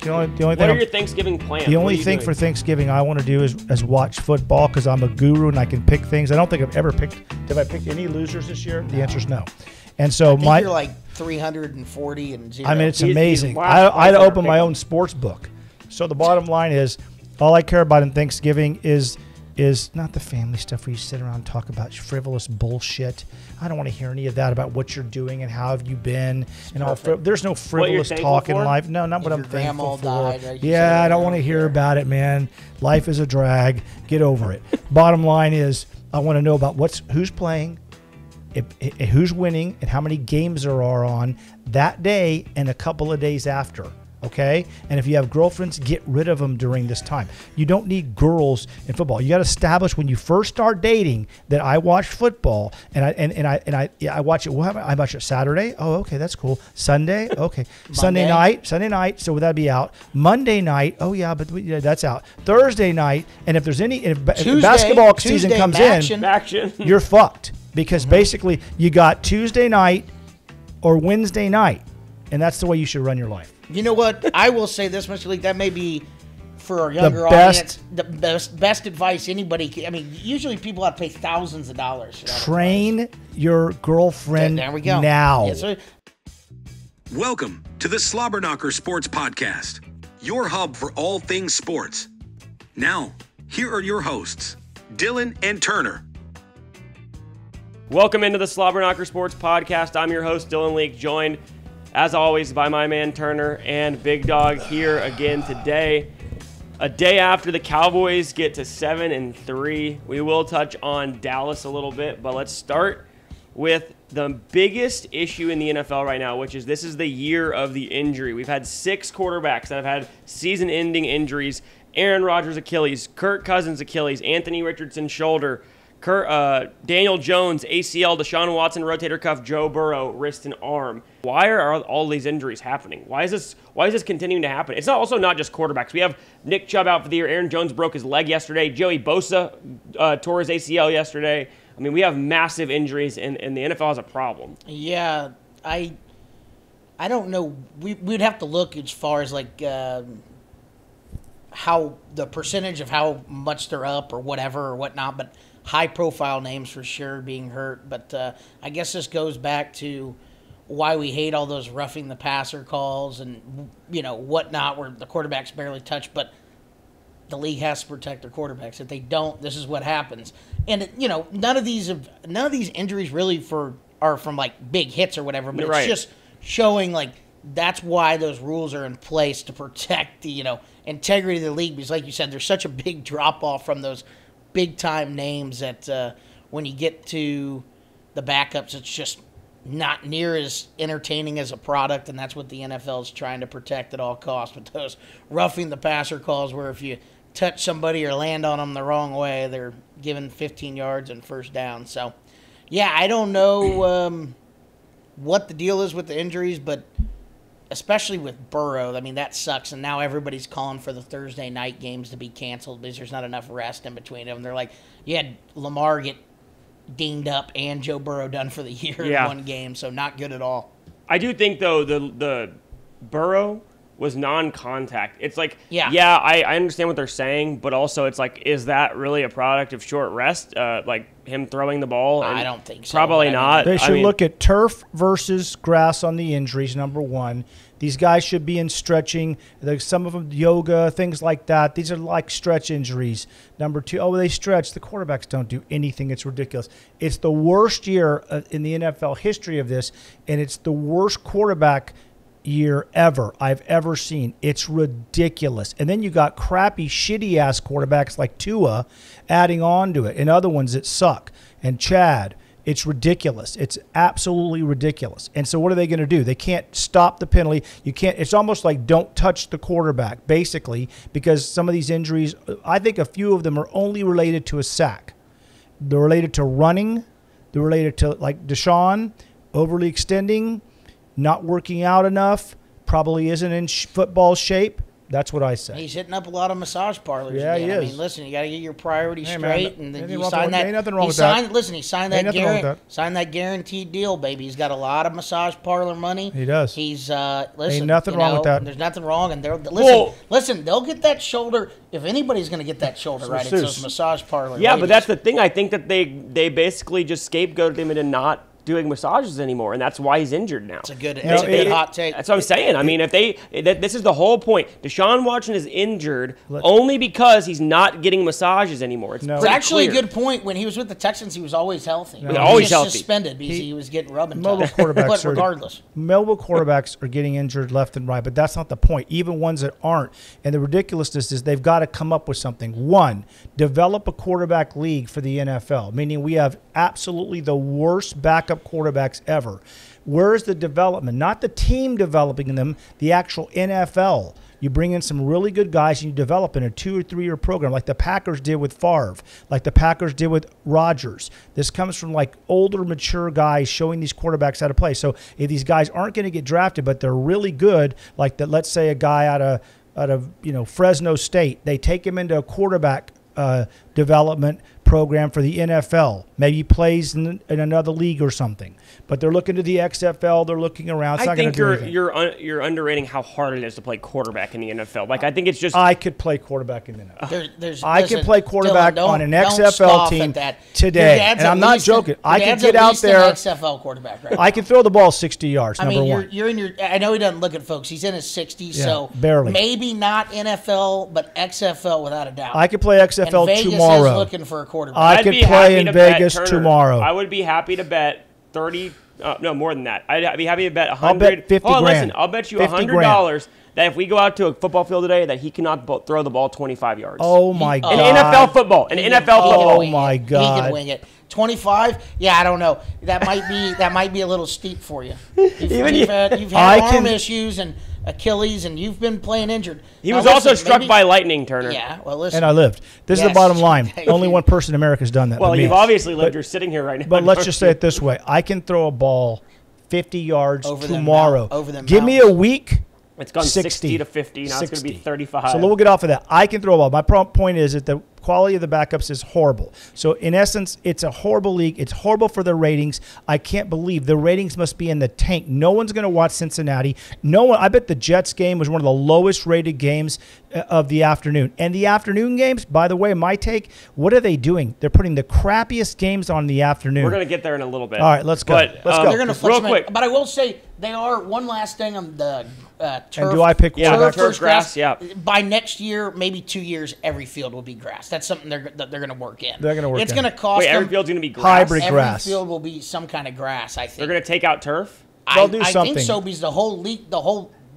The only What thing are your Thanksgiving plans? The only thing for Thanksgiving I want to do is watch football because I'm a guru and I can pick things. I don't think I've ever picked. Have I picked any losers this year? The answer is no. And so I think you're like 340 and 0. I mean, it's amazing. He's I'd open my own sports book. So the bottom line is, all I care about in Thanksgiving is not the family stuff where you sit around and talk about frivolous bullshit. I don't want to hear any of that about what you're doing and how have you been and all. There's no frivolous talk in life. No, not what I'm thankful for. Died, yeah, I don't want to hear about it, man. Life is a drag. Get over it. Bottom line is, I want to know about who's playing, who's winning, and how many games there are on that day and a couple of days after. Okay? And if you have girlfriends, get rid of them during this time. You don't need girls in football. You got to establish when you first start dating that I watch football and I watch it. I watch it Saturday. Oh, okay, that's cool. Sunday, okay. Sunday night. So would that be out? Monday night. Oh yeah, but that's out. Thursday night. And if there's if basketball season comes in, you're fucked because basically you got Tuesday night or Wednesday night, and that's the way you should run your life. You know what? I will say this much, League. That may be for our younger audience the best advice anybody. I mean, usually people have to pay thousands of dollars. Train your girlfriend. There we go. Now. Yes, sir. Welcome to the Slobberknocker Sports Podcast, your hub for all things sports. Now, here are your hosts, Dylan and Turner. Welcome into the Slobberknocker Sports Podcast. I'm your host, Dylan Leake, joined as always by my man Turner and Big Dog here again today. A day after the Cowboys get to 7-3. We will touch on Dallas a little bit, but let's start with the biggest issue in the NFL right now, which is this is the year of the injury. We've had 6 quarterbacks that have had season-ending injuries. Aaron Rodgers Achilles, Kirk Cousins Achilles, Anthony Richardson shoulder, Daniel Jones, ACL, Deshaun Watson, rotator cuff, Joe Burrow, wrist and arm. Why are all these injuries happening? Why is this continuing to happen? It's also not just quarterbacks. We have Nick Chubb out for the year. Aaron Jones broke his leg yesterday. Joey Bosa tore his ACL yesterday. I mean, we have massive injuries, and the NFL has a problem. Yeah, I don't know. We'd have to look as far as like how the percentage of how much they're up or whatever or whatnot, but high-profile names for sure being hurt. But I guess this goes back to why we hate all those roughing the passer calls and, whatnot where the quarterback's barely touched. But the league has to protect their quarterbacks. If they don't, this is what happens. And, none of these injuries really are from, like, big hits or whatever. But it's just showing, like, that's why those rules are in place to protect the, integrity of the league. Because, like you said, there's such a big drop-off from those big-time names that when you get to the backups, it's just not near as entertaining as a product, and that's what the NFL is trying to protect at all costs. But those roughing the passer calls where if you touch somebody or land on them the wrong way, they're given 15 yards and first down. So, yeah, I don't know what the deal is with the injuries, but especially with Burrow, I mean, that sucks. And now everybody's calling for the Thursday night games to be canceled because there's not enough rest in between them. They're like, you had Lamar get dinged up and Joe Burrow done for the year in one game, so not good at all. I do think, though, the Burrow was non-contact. It's like, I understand what they're saying, but also it's like, is that really a product of short rest? Like him throwing the ball? I don't think so. Probably not. They should look at turf versus grass on the injuries, number one. These guys should be in stretching. Some of them yoga, things like that. These are like stretch injuries. Number two, they stretch. The quarterbacks don't do anything. It's ridiculous. It's the worst year in the NFL history of this, and it's the worst quarterback year ever I've ever seen. It's ridiculous. And then you got crappy, shitty-ass quarterbacks like Tua adding on to it, and other ones that suck. And Chad. It's ridiculous. It's absolutely ridiculous. And so what are they going to do? They can't stop the penalty. You can't. It's almost like don't touch the quarterback, basically, because some of these injuries, I think a few of them are only related to a sack. They're related to running. They're related to, like Deshaun, overly extending, not working out enough, probably isn't in football shape. That's what I say. He's hitting up a lot of massage parlors. Yeah, again. he I is. mean, listen, you got to get your priorities Hey, straight, man, and then ain't you nothing sign wrong- that. ain't nothing wrong he with that. signed, Listen, he signed Ain't that nothing wrong with that. signed that guaranteed deal, baby. He's got a lot of massage parlor money. He does. He's listen. Ain't nothing you wrong with know, that. There's nothing wrong, and they're Well- listen. They'll get that shoulder. If anybody's going to get that shoulder right, it's masseuse. those massage parlor. Yeah, but ladies. that's the thing. I think that they basically just scapegoated him into not doing massages anymore, and that's why he's injured now. It's a good it- hot take. That's what I'm saying. I mean, this is the whole point. Deshaun Watson is injured only because he's not getting massages anymore. It's It's pretty actually clear. a good point. When he was with the Texans, he was always healthy. Yeah, always he was healthy. suspended because he was getting rubbing Mobile time. quarterbacks But are regardless. mobile quarterbacks are getting injured left and right, but that's not the point. Even ones that aren't. And the ridiculousness is they've got to come up with something. One, develop a quarterback league for the NFL, meaning we have absolutely the worst backup quarterbacks ever. Where's the development? Not the team developing them, the actual NFL. You bring in some really good guys and you develop in a 2 or 3 year program like the Packers did with Favre, like the Packers did with Rodgers. This comes from like older, mature guys showing these quarterbacks how to play. So if these guys aren't going to get drafted, but they're really good, like that, let's say a guy out of Fresno State, they take him into a quarterback development program for the NFL. Maybe he plays in another league or something. But they're looking to the XFL. They're looking around. It's I not going think to do anything. you're underrating how hard it is to play quarterback in the NFL. Like I think it's just I could play quarterback in the NFL. I Listen, can play quarterback Dylan, on an don't XFL scoff team at that. today. Your dad's And at I'm not least joking. I your can dad's get at out least an there. XFL quarterback, right? I can throw the ball 60 yards, I number mean, one. you're in your. I know he doesn't look at folks. He's in his 60s, Yeah, so barely. maybe not NFL, but XFL without a doubt. I could play XFL and Vegas tomorrow. is looking for a quarterback. I I'd could be play happy in to bet, Vegas Turner, tomorrow. I would be happy to bet 30. No, more than that. I'd be happy to bet 100. I'll bet 50 oh, grand. Listen, I'll bet you 50 $100 that if we go out to a football field today, that he cannot throw the ball 25 yards. Oh, my in God. NFL football. In NFL football. Oh, my He God. can wing it. 25? Yeah, I don't know. That might be a little steep for you. You've had arm issues and Achilles, and you've been playing injured. He Now, was also listen, struck maybe- by lightning, Turner. Yeah, well, listen. And I lived. This is Yes. the bottom line. Only one person in America has done that. Well, but me. you've obviously lived. You're sitting here right now. But let's just say it this way. I can throw a ball 50 yards Over them tomorrow. over them Give me a mountains. week. It's gone 60 to 50. Now it's going to 60. be 35. So we'll get off of that. I can throw a ball. My point is that the quality of the backups is horrible. So in essence, it's a horrible league. It's horrible for the ratings. I can't believe the ratings must be in the tank. No one's going to watch Cincinnati. No one. I bet the Jets game was one of the lowest rated games of the afternoon. And the afternoon games, by the way, my take, what are they doing? They're putting the crappiest games on in the afternoon. We're going to get there in a little bit. All right, let's go. But, Let's go. They're going to Real flip quick. But I will say they are one last thing on the turf. And do I pick Yeah, quarterback? turf grass, yeah. By next year, maybe 2 years, every field will be grass. That's something they're going to work in. They're gonna work It's in. going to cost Wait, them. every field's going to be grass. Hybrid every grass. field will be some kind of grass. I think They're going to take out turf? They'll do I something. think so because the whole league,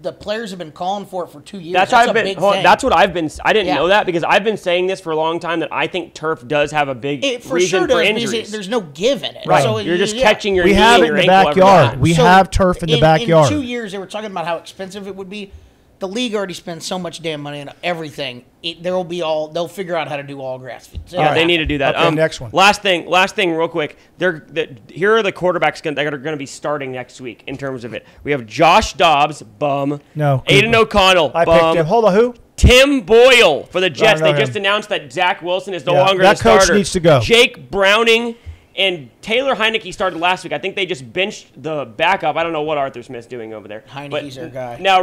the players have been calling for it for 2 years. That's, That's I've a been. big hold on, thing. that's what I've been. I didn't Yeah. know that because I've been saying this for a long time that I think turf does have a big It for reason sure for does because injuries. there's no give in it. Right. So You're just yeah. catching your We knee have and it your in the ankle every backyard. time. We So have turf in the backyard. In 2 years, they were talking about how expensive it would be. The league already spends so much damn money on everything. They'll figure out how to do all grass fields. Yeah, they need to do that. Okay, next one. Last thing, real quick. Here are the quarterbacks that are going to be starting next week in terms of it. We have Josh Dobbs, bum. No, Aiden O'Connell, I bum. picked him. Hold on, who? Tim Boyle for the Jets. I know They just him. announced that Zach Wilson is no Yeah, longer that the coach starter. needs to go. Jake Browning and Taylor Heineke started last week. I think they just benched the backup. I don't know what Arthur Smith's doing over there. Heineke's our guy. Now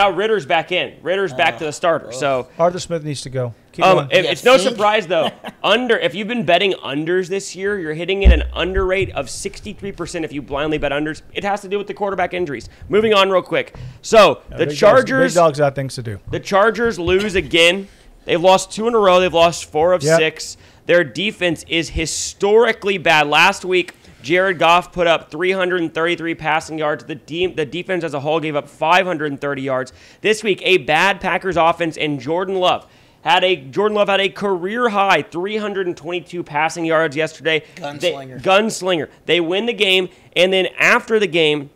Ritter's back in. Ritter's back to the starter. So Arthur Smith needs to go. Keep going. it's no surprise though. If you've been betting unders this year, you're hitting at an under rate of 63%. If you blindly bet unders, it has to do with the quarterback injuries. Moving on real quick. So the Chargers, Big dogs got things to do. the Chargers lose again. They've lost 2 in a row. They've lost 4 of 6. Their defense is historically bad. Last week, Jared Goff put up 333 passing yards. The defense as a whole gave up 530 yards. This week, a bad Packers offense and Jordan Love had a career high 322 passing yards yesterday. Gunslinger. Gunslinger. They win the game, and then after the game,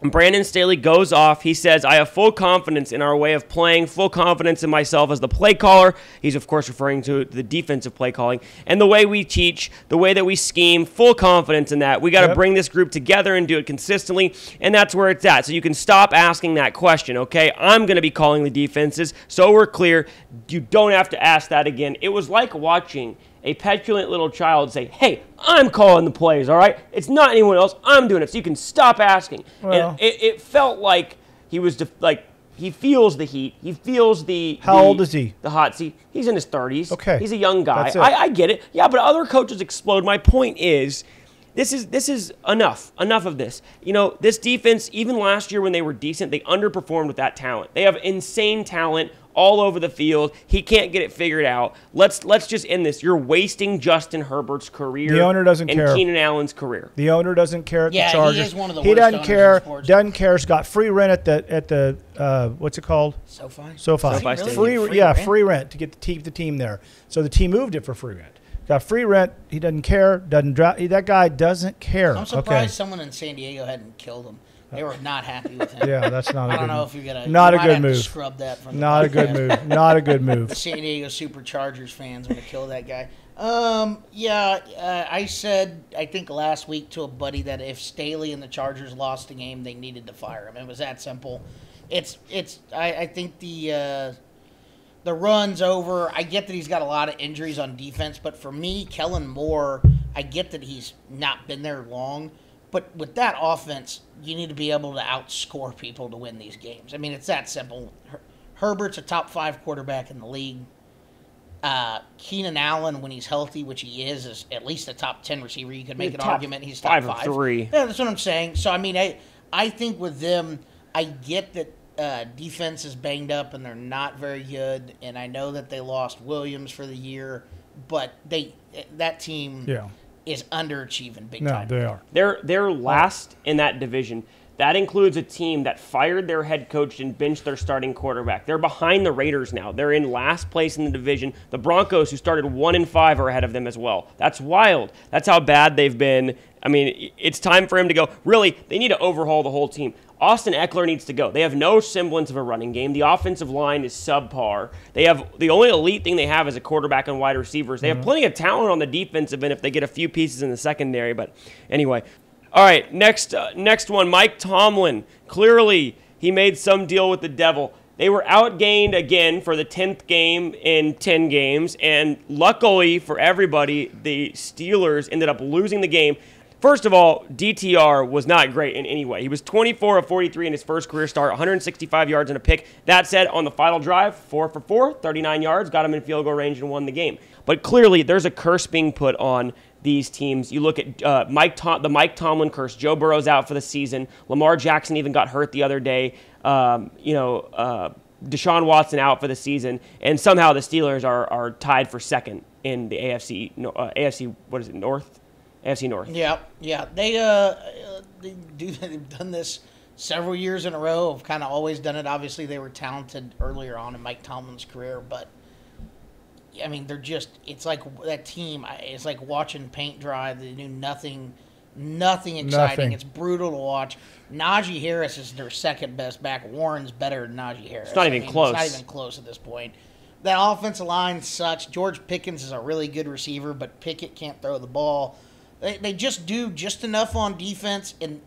Brandon Staley goes off. He says, I have full confidence in our way of playing, full confidence in myself as the play caller. He's, of course, referring to the defensive play calling. And the way we teach, the way that we scheme, full confidence in that. We got to bring this group together and do it consistently, and that's where it's at. So you can stop asking that question, okay? I'm going to be calling the defenses, so we're clear. You don't have to ask that again. It was like watching a petulant little child say, hey, I'm calling the plays, all right? It's not anyone else. I'm doing it, so you can stop asking. Well, and it felt like he was he feels the heat. He feels How old is he? The hot seat. He's in his 30s. Okay. He's a young guy. That's it. I get it. Yeah, but other coaches explode. My point is, this is enough. Enough of this. You know, this defense, even last year when they were decent, they underperformed with that talent. They have insane talent all over the field. He can't get it figured out. Let's just end this. You're wasting Justin Herbert's career. The owner doesn't care. And Keenan Allen's career. The owner doesn't care at the Chargers. He is one of the He worst doesn't owners care. in sports. Doesn't care. He's got free rent at the what's it called? SoFi. SoFi Stadium. Free rent to get to keep the team there. So the team moved it for free rent. Got free rent. He doesn't care. That guy doesn't care. I'm surprised someone in San Diego hadn't killed him. They were not happy with him. Yeah, that's not. I don't know if you're gonna. Not you a might good have to move. Scrub that from. Not a good move. Not a good move. The San Diego Superchargers fans want to kill that guy. I said I think last week to a buddy that if Staley and the Chargers lost the game, they needed to fire him. It was that simple. I think the run's over. I get that he's got a lot of injuries on defense, but for me, Kellen Moore, I get that he's not been there long. But with that offense, you need to be able to outscore people to win these games. I mean, it's that simple. Herbert's a top 5 quarterback in the league. Keenan Allen, when he's healthy, which he is at least a top 10 receiver. You could make an argument he's top 5. 5 or 3. Yeah, that's what I'm saying. So, I mean, I think with them, I get that defense is banged up and they're not very good. And I know that they lost Williams for the year. But that team is underachieving big time. No, they are. They're last in that division. That includes a team that fired their head coach and benched their starting quarterback. They're behind the Raiders now. They're in last place in the division. The Broncos, who started 1-5, are ahead of them as well. That's wild. That's how bad they've been. I mean, it's time for him to go. Really, they need to overhaul the whole team. Austin Eckler needs to go. They have no semblance of a running game. The offensive line is subpar. They have the only elite thing they have is a quarterback and wide receivers. They have plenty of talent on the defensive end if they get a few pieces in the secondary. But anyway, all right. Next one, Mike Tomlin. Clearly, he made some deal with the devil. They were outgained again for the 10th game in 10 games, and luckily for everybody, the Steelers ended up losing the game. First of all, DTR was not great in any way. He was 24 of 43 in his first career start, 165 yards and a pick. That said, on the final drive, 4 for 4, 39 yards, got him in field goal range and won the game. But clearly, there's a curse being put on these teams. You look at the Mike Tomlin curse. Joe Burrow's out for the season. Lamar Jackson even got hurt the other day. Deshaun Watson out for the season. And somehow the Steelers are tied for second in the AFC, what is it, North? AFC North. Yeah. They've done this several years in a row. Have kind of always done it. Obviously, they were talented earlier on in Mike Tomlin's career, but I mean, it's like that team. It's like watching paint dry. They do nothing exciting. Nothing. It's brutal to watch. Najee Harris is their second best back. Warren's better than Najee Harris. It's not even close. It's not even close at this point. That offensive line sucks. George Pickens is a really good receiver, but Pickett can't throw the ball. They just do just enough on defense, and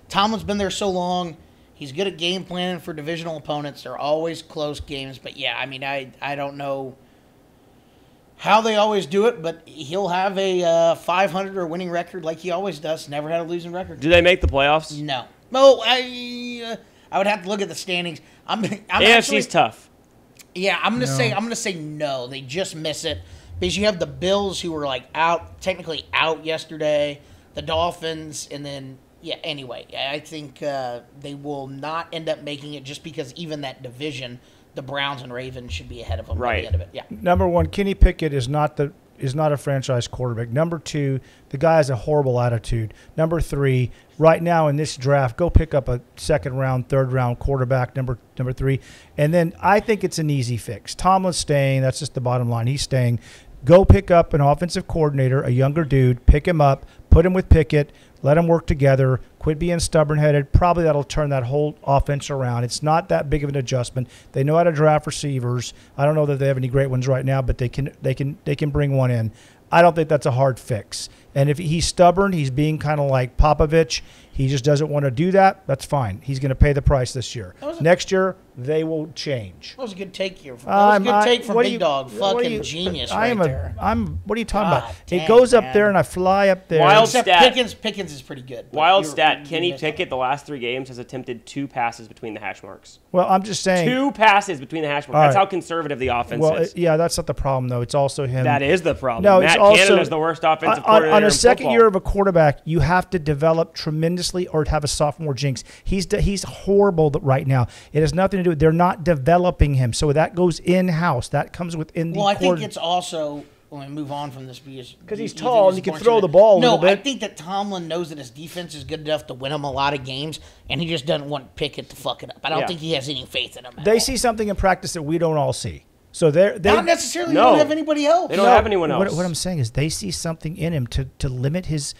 Tomlin's been there so long. He's good at game planning for divisional opponents. They're always close games, but yeah, I mean, I don't know how they always do it, but he'll have a 500 or winning record like he always does. Never had a losing record. Do they make the playoffs? No. Well, I would have to look at the standings. AFC's tough. Yeah, I'm gonna say no. They just miss it. Because you have the Bills, who were technically out yesterday, the Dolphins, and then, anyway, I think they will not end up making it just because even that division, the Browns and Ravens should be ahead of them by the end of it. Yeah. Number one, Kenny Pickett is not a franchise quarterback. Number two, the guy has a horrible attitude. Number three, right now in this draft, go pick up a second round, third round quarterback, number three. And then I think it's an easy fix. Tomlin's staying. That's just the bottom line. He's staying. Go pick up an offensive coordinator, a younger dude, pick him up, put him with Pickett, Let them work together. Quit being stubborn-headed. Probably that'll turn that whole offense around. It's not that big of an adjustment. They know how to draft receivers. I don't know that they have any great ones right now, but they can bring one in. I don't think that's a hard fix. And if he's stubborn, he's being kind of like Popovich. He just doesn't want to do that. That's fine. He's going to pay the price this year. Next year, they will change. That was a good take here. That was a good take from Big Dog. Fucking genius there. What are you talking about? Dang, it goes up there and I fly up there. Wild Except stat. Pickens is pretty good. Wild stat. Kenny Pickett, the last 3 games, has attempted 2 passes between the hash marks. Well, I'm just saying. 2 passes between the hash marks. That's how conservative the offense is. Yeah, that's not the problem, though. It's also him. That is the problem. No, Matt Canada is the worst offensive coordinator on a in second football. year of a quarterback, you have to develop tremendously or have a sophomore jinx. He's horrible right now. It has nothing to do with they're not developing him. So that goes in-house. That comes within the I think it's also when we move on from this because he's tall and he can throw the ball a little bit. I think that Tomlin knows that his defense is good enough to win him a lot of games, and he just doesn't want Pickett to fuck it up. I don't think he has any faith in him. They see something in practice that we don't all see. So they not necessarily don't have anybody else. They don't have anyone else. What I'm saying is they see something in him to limit his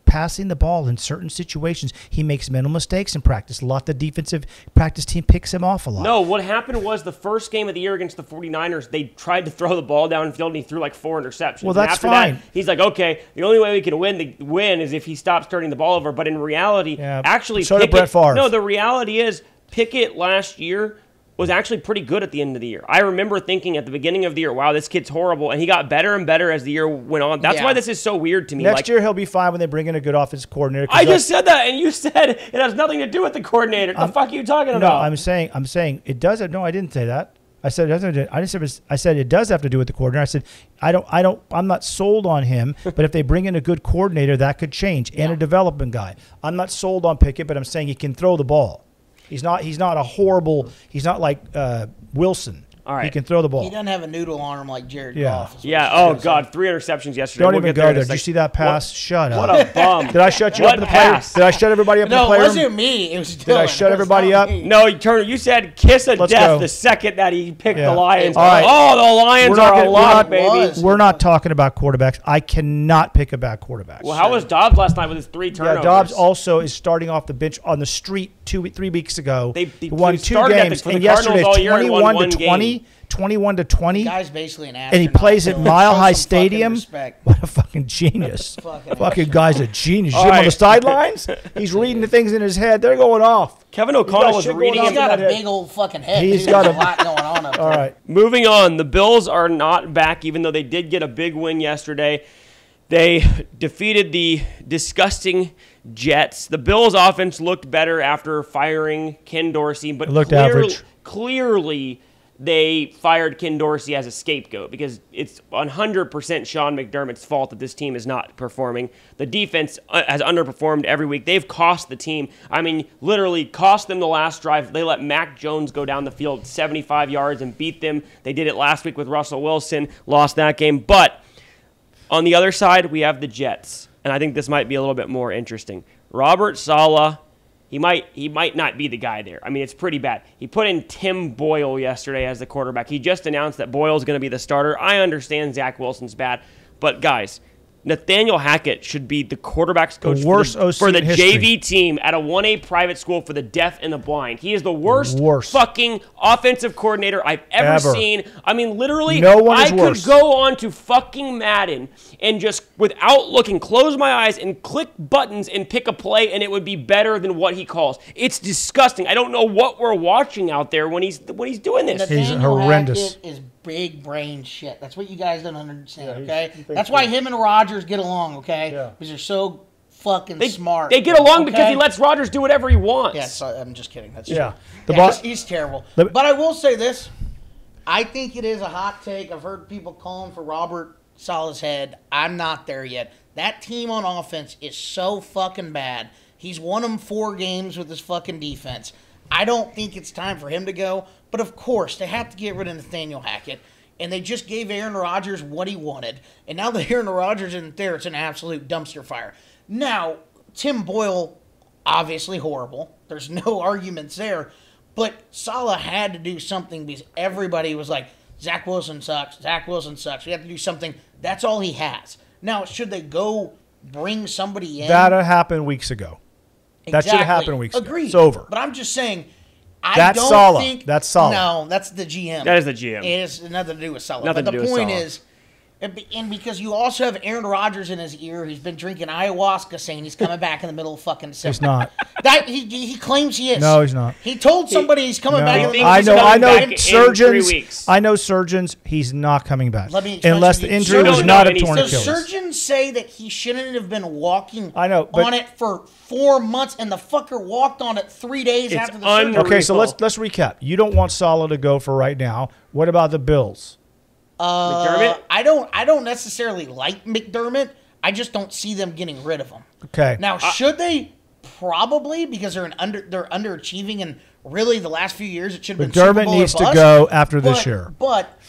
passing the ball in certain situations. He makes mental mistakes in practice. A lot of the defensive practice team picks him off a lot. No, what happened was the first game of the year against the 49ers, they tried to throw the ball downfield and he threw like 4 interceptions. Well, that's after fine. That, he's like, okay, the only way we can win is if he stops turning the ball over. But in reality, actually, so did Brett Favre. No, the reality is Pickett last year was actually pretty good at the end of the year. I remember thinking at the beginning of the year, wow, this kid's horrible. And he got better and better as the year went on. That's why this is so weird to me. Next year, he'll be fine when they bring in a good offensive coordinator. I just said that, and you said it has nothing to do with the coordinator. The fuck are you talking about? No, I'm saying it does. No, I didn't say that. I said it doesn't. I said it does have to do with the coordinator. I said I'm not sold on him, but if they bring in a good coordinator, that could change, and a development guy. I'm not sold on Pickett, but I'm saying he can throw the ball. He's not a horrible. He's not like Wilson. All right. He can throw the ball. He doesn't have a noodle arm like Jared Yeah. Goff. Yeah. Oh God, 3 interceptions yesterday. Don't even go there. Did you see that pass? Shut up. What a bum. Did I shut you up in the pass? player? Did I shut everybody up in the No, player? it wasn't me. It was Dylan. Did I shut everybody up? No, Turner, you said kiss of Let's death go. the second that he picked Yeah. the Lions. All right. Oh, the Lions are a lock, baby. was. We're not talking about quarterbacks. I cannot pick a bad quarterback. Well, how was Dobbs last night with his 3 turnovers? Yeah, Dobbs also is starting off the bench on the street 3 weeks ago. They won 2 started at the- games, for and the Cardinals yesterday all year and won 21 one to 20. game. 21 to 20. The guy's basically an astronaut. And he plays at so Mile show High some fucking Stadium. respect. What a fucking genius. Fucking guy's a genius. You All see him on right. the sidelines? He's reading the things in his head. They're going off. Kevin O'Connell was shit going reading on He's him. got a in that big old fucking head. He's too. got There's a- a lot going on up there. All right. Moving on, the Bills are not back, even though they did get a big win yesterday. They defeated the disgusting Jets. The Bills' offense looked better after firing Ken Dorsey, but It looked average. Clearly they fired Ken Dorsey as a scapegoat because it's 100% Sean McDermott's fault that this team is not performing. The defense has underperformed every week. They've cost the team. I mean, literally cost them the last drive. They let Mac Jones go down the field 75 yards and beat them. They did it last week with Russell Wilson, lost that game. But on the other side, we have the Jets, and I think this might be a little bit more interesting. Robert Saleh, he might not be the guy there. I mean, it's pretty bad. He put in Tim Boyle yesterday as the quarterback. He just announced that Boyle's going to be the starter. I understand Zach Wilson's bad, but guys, Nathaniel Hackett should be the quarterback's coach The worst OC for the in history. JV team at a 1A private school for the deaf and the blind. He is the worst fucking offensive coordinator I've ever seen. I mean, literally, No one is I worse. could go on to fucking Madden and just, without looking, close my eyes and click buttons and pick a play, and it would be better than what he calls. It's disgusting. I don't know what we're watching out there when he's doing this. Nathaniel horrendous. Hackett is big brain shit. That's what you guys don't understand, Yeah, okay? That's why him and Rodgers get along, okay? Yeah. Because they're so fucking smart. They get along okay? because he lets Rodgers do whatever he wants. Yes, I'm just kidding. That's Yeah. true. The He's terrible. The- But I will say this. I think it is a hot take. I've heard people calling for Robert Saleh's head. I'm not there yet. That team on offense is so fucking bad. He's won them 4 games with his fucking defense. I don't think it's time for him to go. But, of course, they have to get rid of Nathaniel Hackett. And they just gave Aaron Rodgers what he wanted. And now that Aaron Rodgers isn't there, it's an absolute dumpster fire. Now, Tim Boyle, obviously horrible. There's no arguments there. But Saleh had to do something because everybody was like, Zach Wilson sucks. Zach Wilson sucks. We have to do something. That's all he has. Now, should they go bring somebody in. That happened weeks ago. Exactly. That should have happened weeks ago. Agreed. It's over. But I'm just saying, That's don't Saleh. think That's Saleh. No, that's the GM. That is the GM. It has nothing to do with Saleh. Nothing but to the do with point Saleh. is, and because you also have Aaron Rodgers in his ear, who's been drinking ayahuasca, saying he's coming back in the middle of fucking December. He's not. That he claims he is. No, he's not. He told somebody he's coming back. No. In the thinks middle he's of coming I back know in surgeons. 3 weeks. I know surgeons. He's not coming back Let me explain unless the something. injury You was don't not know a any torn So Achilles. surgeons say that he shouldn't have been walking I know, but- on it for 4 months, and the fucker walked on it 3 days It's after the surgery. unreal. Okay, so let's recap. You don't want Saleh to go for right now. What about the Bills? McDermott? I don't necessarily like McDermott. I just don't see them getting rid of him. Okay. Now, should they? Probably, because they're underachieving, and really the last few years it should have been Super McDermott Bowl or needs to bust. go after this But- year. But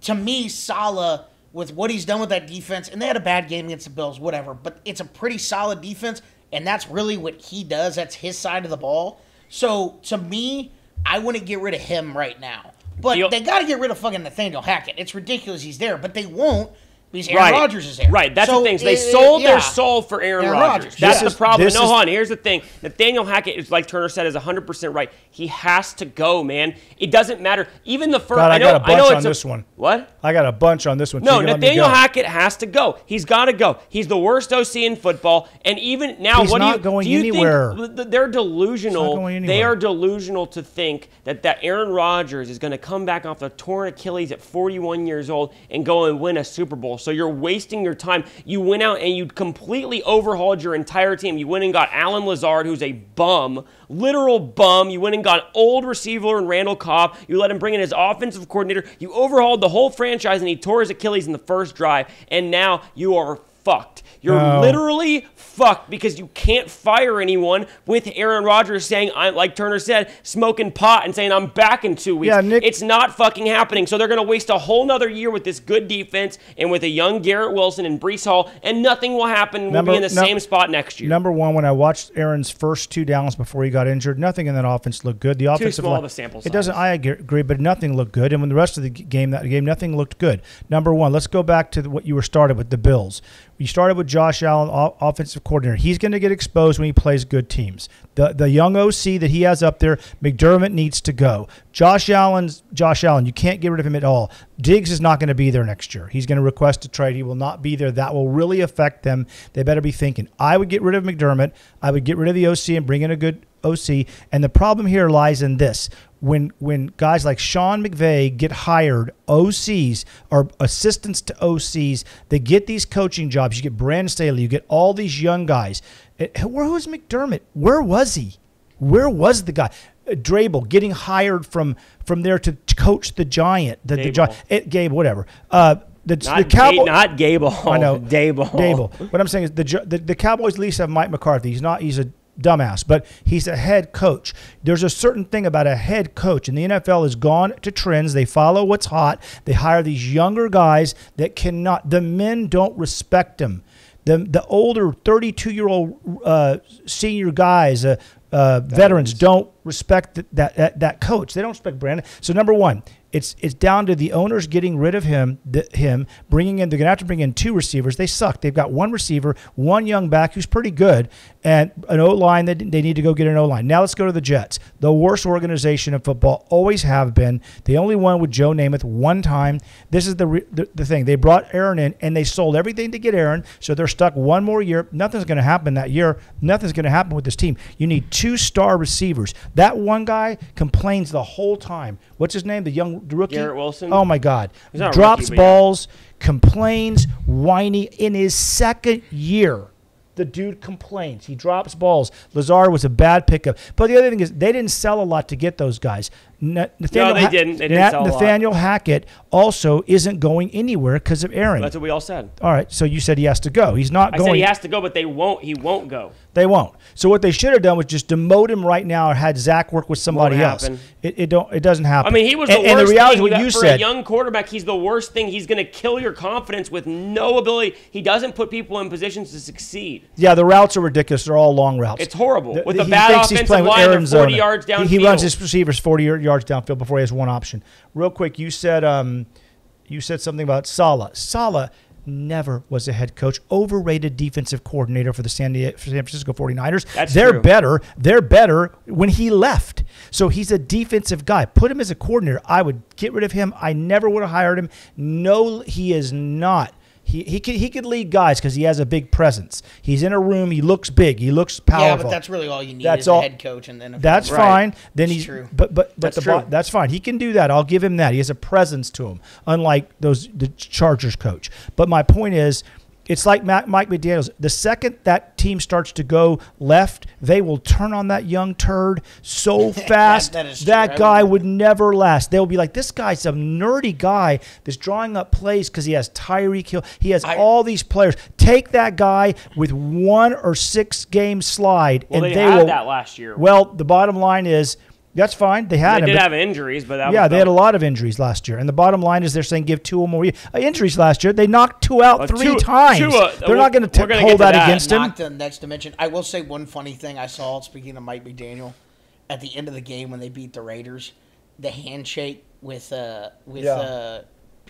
to me, Saleh, with what he's done with that defense, and they had a bad game against the Bills, whatever, but it's a pretty solid defense, and that's really what he does. That's his side of the ball. So to me, I wouldn't get rid of him right now. But Yep. they got to get rid of fucking Nathaniel Hackett. It's ridiculous he's there, but they won't because Aaron Rodgers is there. Right, that's So the thing. They sold yeah. their soul for Aaron Aaron Rodgers. Rodgers. That's This the problem. is- No, hold on. Here's the thing. Nathaniel Hackett is, like Turner said, is 100% right. He has to go, man. It doesn't matter. Even the first. God, I got a bunch on it's this one. What? I got a bunch on this one. No, so you can let me Nathaniel go. Hackett has to go. He's got to go. He's the worst OC in football, and even now, He's what not do you going do? You anywhere. think they're delusional? He's not going They anywhere. are delusional to think that Aaron Rodgers is going to come back off a torn Achilles at 41 years old and go and win a Super Bowl. So you're wasting your time. You went out and you completely overhauled your entire team. You went and got Alan Lazard, who's a bum, literal bum. You went and got old receiver and Randall Cobb. You let him bring in his offensive coordinator. You overhauled the whole franchise, and he tore his Achilles in the first drive. And now you are fucked. You're No. literally fucked because you can't fire anyone with Aaron Rodgers saying, like Turner said, smoking pot and saying, I'm back in 2 weeks. Yeah, Nick- It's not fucking happening. So they're going to waste a whole nother year with this good defense and with a young Garrett Wilson and Breece Hall, and nothing will happen. We'll be in the same spot next year. Number one, when I watched Aaron's first 2 downs before he got injured, nothing in that offense looked good. The offensive small line, of a sample it doesn't. size. I agree, but nothing looked good. And when the rest of the game, nothing looked good. Number one, let's go back to what you were started with the Bills. You started with Josh Allen, offensive coordinator. He's going to get exposed when he plays good teams. The young OC that he has up there, McDermott needs to go. Josh Allen. You can't get rid of him at all. Diggs is not going to be there next year. He's going to request a trade. He will not be there. That will really affect them. They better be thinking. I would get rid of McDermott. I would get rid of the OC and bring in a good OC. And the problem here lies in this. When guys like Sean McVay get hired, OCs or assistants to OCs, they get these coaching jobs. You get Brandon Staley, you get all these young guys. Who's McDermott? Where was he? Where was the guy? Drabel getting hired from there to coach the Giant. Gabe, whatever. The Cowboys, not Gable. I know. Dable. What I'm saying is the Cowboys at least have Mike McCarthy. He's a dumbass, but he's a head coach. There's a certain thing about a head coach, and the NFL has gone to trends. They follow what's hot. They hire these younger guys that cannot. The men don't respect them. The older 32-year-old senior guys, veterans, don't respect that coach. They don't respect Brandon. So number one, it's down to the owners getting rid of him, bringing in. They're gonna have to bring in 2 receivers. They suck. They've got 1 receiver, 1 young back who's pretty good, and an O-line. They need to go get an O-line. Now let's go to the Jets, the worst organization in football, always have been. They only won with Joe Namath one time. This is the thing. They brought Aaron in, and they sold everything to get Aaron, so they're stuck 1 more year. Nothing's going to happen that year. Nothing's going to happen with this team. You need 2 star receivers. That one guy complains the whole time. What's his name? The rookie? Garrett Wilson? Oh, my God. He's not a Drops rookie, but balls, complains, whiny. In his second year, the dude complains. He drops balls. Lazard was a bad pickup. But the other thing is they didn't sell a lot to get those guys. Nathaniel they didn't. They didn't sell a lot. Nathaniel Hackett also isn't going anywhere because of Aaron. That's what we all said. All right, so you said he has to go. He's not I going. said he has to go, but he won't go. They won't. So what they should have done was just demote him right now or had Zach work with somebody Won't else. happen. It doesn't happen. I mean, he was the worst and the reality thing. what you For said. a young quarterback, he's the worst thing. He's going to kill your confidence with no ability. He doesn't put people in positions to succeed. Yeah, the routes are ridiculous. They're all long routes. It's horrible. With a He bad thinks he's offensive playing with line, they're 40 Arizona. yards downfield. He runs his receivers 40 yards downfield before he has one option. Real quick, you said something about Saleh. Saleh, never was a head coach. Overrated defensive coordinator for the San Francisco 49ers. They're true. They're better when he left. So he's a defensive guy. Put him as a coordinator. I would get rid of him. I never would have hired him. No, he is not. He could lead guys because he has a big presence. He's in a room. He looks big. He looks powerful. Yeah, but that's really all you need is a head coach, and then that's fine. Then he's true. But that's fine. He can do that. I'll give him that. He has a presence to him, unlike the Chargers coach. But my point is, it's like Mike McDaniels. The second that team starts to go left, they will turn on that young turd so fast that guy would never last. They'll be like, this guy's a nerdy guy that's drawing up plays because he has Tyreek Hill. He has all these players. Take that guy with 1 or 6 game slide. Well, and they had that last year. Well, the bottom line is, that's fine. They had They did have injuries, but they had a lot of injuries last year. And the bottom line is they're saying give Tua more injuries last year. They knocked Tua out 3 times. They're not going to hold that against him. Not the next dimension. I will say one funny thing I saw, speaking of Mike McDaniel, at the end of the game when they beat the Raiders, the handshake with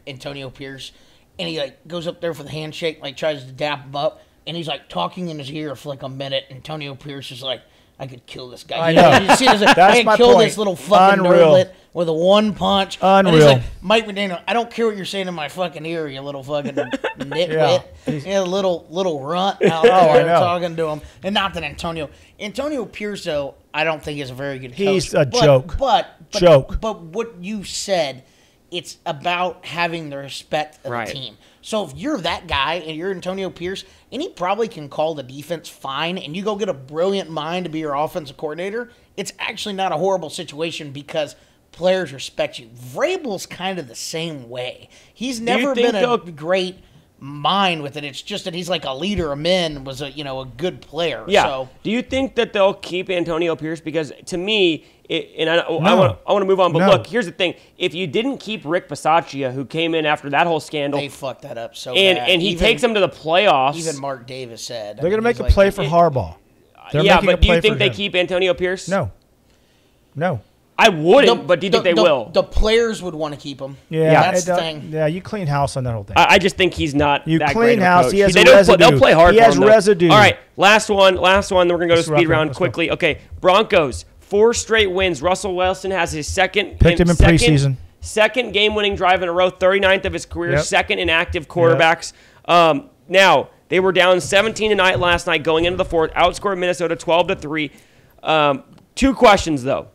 Antonio Pierce, and he goes up there for the handshake, tries to dap him up, and he's talking in his ear for a minute. Antonio Pierce is like, I could kill this guy. I know. You see, I could kill this little fucking nerdlet with a 1 punch. Unreal. And he's like, Mike McDaniel, I don't care what you're saying in my fucking ear, you little fucking nitwit. Yeah, little runt out there talking to him. And not that Antonio Pierce, though, I don't think is a very good coach. He's a joke. But joke. But what you said, it's about having the respect of the team. So if you're that guy and you're Antonio Pierce, and he probably can call the defense fine, and you go get a brilliant mind to be your offensive coordinator, it's actually not a horrible situation because players respect you. Vrabel's kind of the same way. He's never been a great mind with it. It's just that he's like a leader of men, was a good player. Yeah. So, do you think that they'll keep Antonio Pierce? Because to me, I want to move on, but look, here's the thing. If you didn't keep Rick Bisaccia, who came in after that whole scandal, they fucked that up so bad. And he takes them to the playoffs. Even Mark Davis said. They're going to make a play for Harbaugh. Yeah, but do you think they keep Antonio Pierce? No. I wouldn't, but do you think they will? The players would want to keep him. Yeah, that's the thing. Yeah, you clean house on that whole thing. I just think he's not that great of a house. coach. He has residue. They'll play hard He for has him, though. residue. All right, last one. Then we're going to go to speed round quickly. Okay, Broncos, 4 straight wins. Russell Wilson has his second. Picked him in preseason. Second game-winning drive in a row, 39th of his career, second in active quarterbacks. Now, they were down 17-9 last night going into the fourth, outscored Minnesota 12-3. 2 questions, though.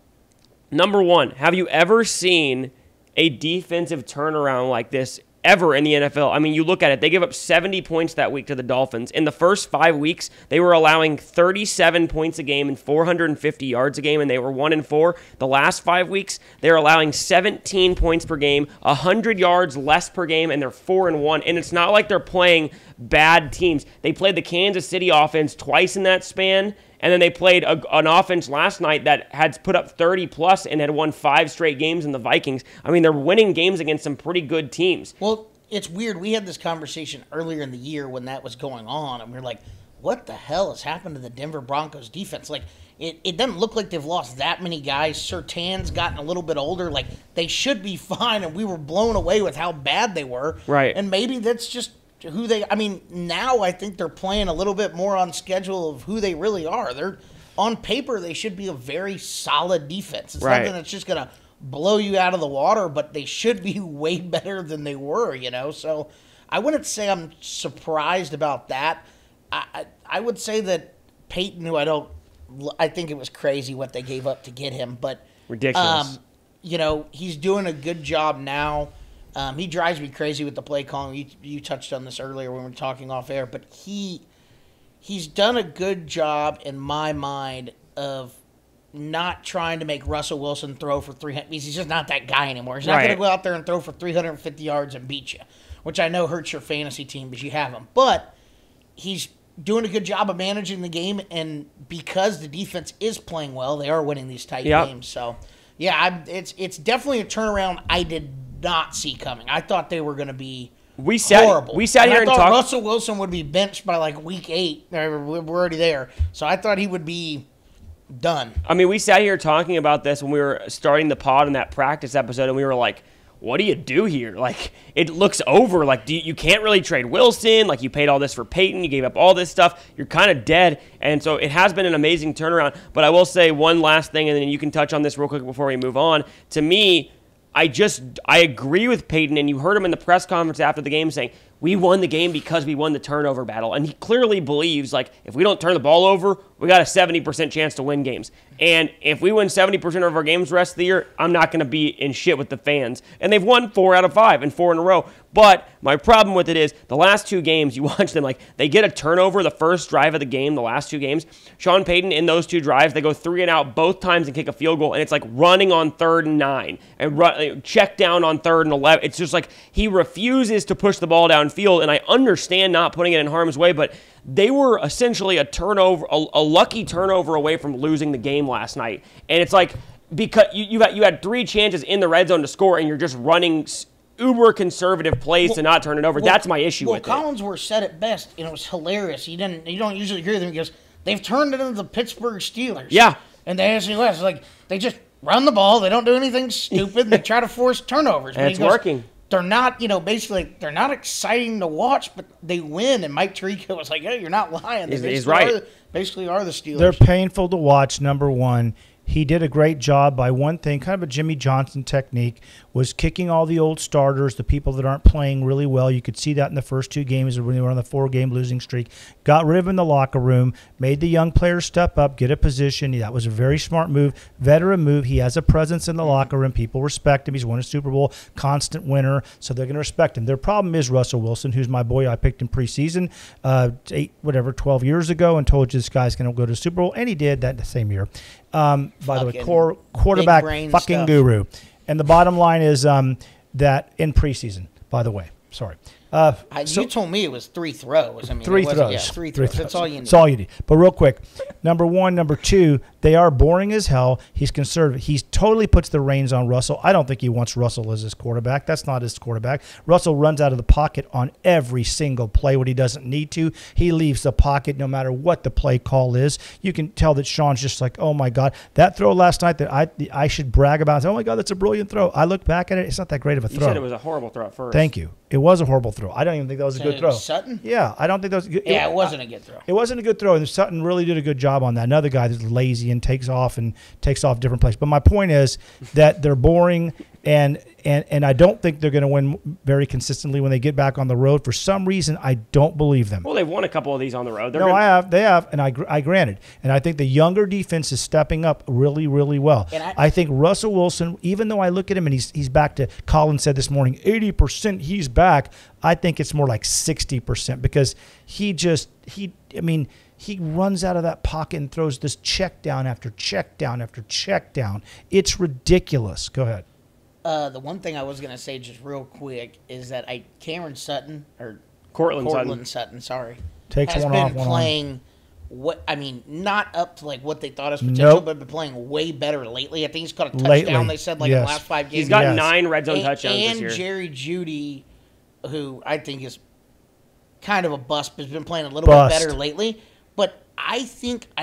Number 1, have you ever seen a defensive turnaround like this ever in the NFL? I mean, you look at it. They give up 70 points that week to the Dolphins. In the first 5 weeks, they were allowing 37 points a game and 450 yards a game, and they were 1-4. The last 5 weeks, they're allowing 17 points per game, 100 yards less per game, and they're 4-1. And it's not like they're playing bad teams. They played the Kansas City offense twice in that span, and then they played an offense last night that had put up 30-plus and had won 5 straight games in the Vikings. I mean, they're winning games against some pretty good teams. Well, it's weird. We had this conversation earlier in the year when that was going on, and we were like, what the hell has happened to the Denver Broncos defense? Like, it doesn't look like they've lost that many guys. Surtain's gotten a little bit older. Like, they should be fine, and we were blown away with how bad they were. Right. And maybe that's just who they, I mean, now I think they're playing a little bit more on schedule of who they really are. They're, on paper, they should be a very solid defense. It's something that's just going to blow you out of the water, but they should be way better than they were, So I wouldn't say I'm surprised about that. I would say that Peyton, who I think it was crazy what they gave up to get him, but ridiculous. He's doing a good job now. He drives me crazy with the play calling. You touched on this earlier when we were talking off air, but he's done a good job in my mind of not trying to make Russell Wilson throw for 300. He's just not that guy anymore. He's not going to go out there and throw for 350 yards and beat you, which I know hurts your fantasy team because you have him. But he's doing a good job of managing the game, and because the defense is playing well, they are winning these tight games. So, yeah, it's definitely a turnaround I did not see coming. I thought they were going to be horrible. We sat here and I thought talked. Russell Wilson would be benched by like week 8. We're already there. So I thought he would be done. I mean, we sat here talking about this when we were starting the pod in that practice episode, and we were like, what do you do here? Like, it looks over. Like, you can't really trade Wilson. Like, you paid all this for Peyton. You gave up all this stuff. You're kind of dead. And so it has been an amazing turnaround. But I will say one last thing, and then you can touch on this real quick before we move on. To me, I agree with Peyton, and you heard him in the press conference after the game saying, we won the game because we won the turnover battle. And he clearly believes, like, if we don't turn the ball over, we got a 70% chance to win games. And if we win 70% of our games the rest of the year, I'm not going to be in shit with the fans. And they've won 4 out of 5 and 4 in a row. But my problem with it is the last 2 games, you watch them, like, they get a turnover the first drive of the game, the last 2 games. Sean Payton, in those 2 drives, they go 3 and out both times and kick a field goal, and it's like running on 3rd and 9 and check down on 3rd and 11. It's just like he refuses to push the ball downfield, and I understand not putting it in harm's way, but they were essentially a lucky turnover away from losing the game last night. And it's like, because you had 3 chances in the red zone to score, and you're just running uber conservative plays to not turn it over. That's my issue with it. Collinsworth said it best, and it was hilarious. You don't usually hear them. He goes, they've turned it into the Pittsburgh Steelers. Yeah. And the AFC West, like, they just run the ball. They don't do anything stupid. They try to force turnovers. And it's working. They're not, basically, they're not exciting to watch, but they win. And Mike Tirico was like, hey, you're not lying. He's right. Basically are the Steelers. They're painful to watch, number one. He did a great job by one thing, kind of a Jimmy Johnson technique, was kicking all the old starters, the people that aren't playing really well. You could see that in the first 2 games when they were on the 4-game losing streak. Got rid of him in the locker room, made the young players step up, get a position. That was a very smart move, veteran move. He has a presence in the locker room. People respect him. He's won a Super Bowl, constant winner, so they're going to respect him. Their problem is Russell Wilson, who's my boy I picked in preseason 12 years ago and told you this guy's going to go to the Super Bowl, and he did that the same year. By the way, quarterback fucking stuff. Guru. And the bottom line is that in preseason, by the way. Sorry. You told me it was 3 throws. I mean, 3 throws. Yeah, 3 throws. That's all you need. That's all you need. But real quick, number one, number two, they are boring as hell. He's conservative. He totally puts the reins on Russell. I don't think he wants Russell as his quarterback. That's not his quarterback. Russell runs out of the pocket on every single play when he doesn't need to. He leaves the pocket no matter what the play call is. You can tell that Sean's just like, oh, my God. That throw last night that I should brag about. Oh, my God, that's a brilliant throw. I look back at it. It's not that great of a throw. You said it was a horrible throw at first. Thank you. It was a horrible throw. I don't even think that was a good throw. Sutton? Yeah, I don't think that was good. Yeah, it wasn't a good throw. It wasn't a good throw, and Sutton really did a good job on that. Another guy that's lazy and takes off different places. But my point is that they're boring, and I don't think they're going to win very consistently when they get back on the road. For some reason, I don't believe them. Well, they've won a couple of these on the road. They have, and I granted. And I think the younger defense is stepping up really, really well. I think Russell Wilson, even though I look at him and he's back to, Colin said this morning, 80% he's back. I think it's more like 60% because he runs out of that pocket and throws this check down after check down after check down. It's ridiculous. Go ahead. The one thing I was going to say just real quick is that Cortland Sutton, sorry, takes has one been off, one playing not up to like what they thought his potential, but been playing way better lately. I think he's got a touchdown. They said in the last 5 games. He's got 9 red zone touchdowns this year. And Jerry Jeudy, who I think is kind of a bust, but has been playing a little bit better lately. But I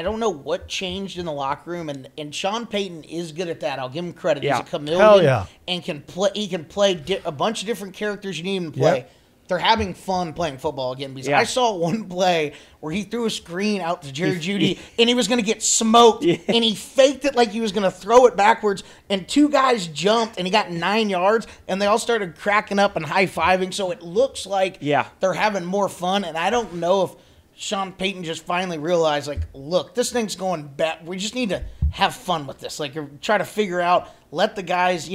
don't know what changed in the locker room, and Sean Payton is good at that. I'll give him credit. Yeah. He's a chameleon, Hell yeah. And he can play a bunch of different characters you need him to play. Yep. They're having fun playing football again because I saw one play where he threw a screen out to Jared Jeudy and he was going to get smoked and he faked it like he was going to throw it backwards and 2 guys jumped and he got 9 yards and they all started cracking up and high-fiving. So it looks like they're having more fun, and I don't know if Sean Payton just finally realized, like, look, this thing's going bad. We just need to have fun with this. Like, try to figure out, let the guys,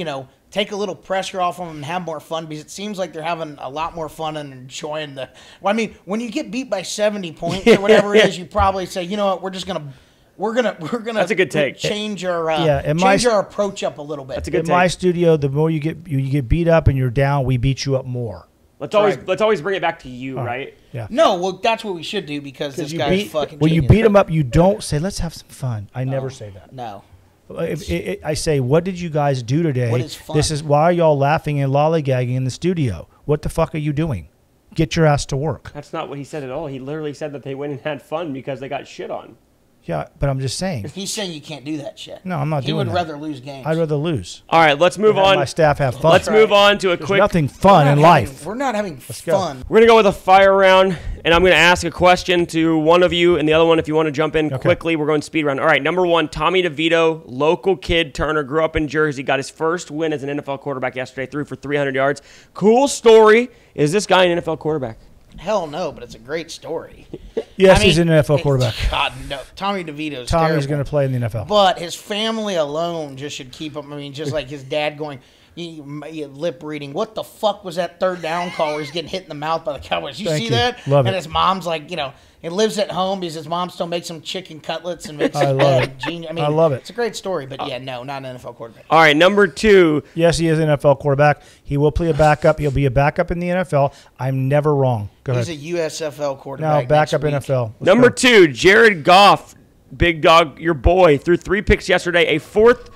take a little pressure off them and have more fun, because it seems like they're having a lot more fun and enjoying when you get beat by 70 points or whatever it is, you probably say, you know what, we're gonna That's a good take. Change our approach up a little bit. That's a good take. In my studio, the more you get beat up and you're down, we beat you up more. Let's always bring it back to you, right? Yeah. No, well, that's what we should do because this guy's fucking. When you beat him up, you don't say, "Let's have some fun." I never say that. No. I say, "What did you guys do today? What is fun? This is why are y'all laughing and lollygagging in the studio? What the fuck are you doing? Get your ass to work." That's not what he said at all. He literally said that they went and had fun because they got shit on. Yeah, but I'm just saying. He's saying you can't do that shit. No, I'm not doing that. He would rather lose games. I'd rather lose. All right, let's move on. My staff have fun. Let's move on to a There's quick. nothing fun in life. We're not having go. fun. We're gonna go with a fire round, and I'm gonna ask a question to one of you, and the other one, if you want to jump in quickly, we're going speed round. All right, number one, Tommy DeVito, local kid, Turner, grew up in Jersey, got his first win as an NFL quarterback yesterday, threw for 300 yards. Cool story. Is this guy an NFL quarterback? Hell no, but it's a great story. Yes, he's an NFL quarterback. God, no. Tommy DeVito's Tommy's going to play in the NFL. But his family alone just should keep him. I mean, just like his dad going, lip reading. What the fuck was that third down call where he's getting hit in the mouth by the Cowboys? You see that? Love and it. his mom's like, he lives at home because his mom still makes him chicken cutlets and makes I love it. genius. I love it. It's a great story, but no, not an NFL quarterback. All right, number two. Yes, he is an NFL quarterback. He will play a backup. He'll be a backup in the NFL. I'm never wrong. Go He's ahead. a USFL quarterback. No, backup next week. NFL. Let's Number go. two, Jared Goff, big dog, your boy, threw 3 picks yesterday. A fourth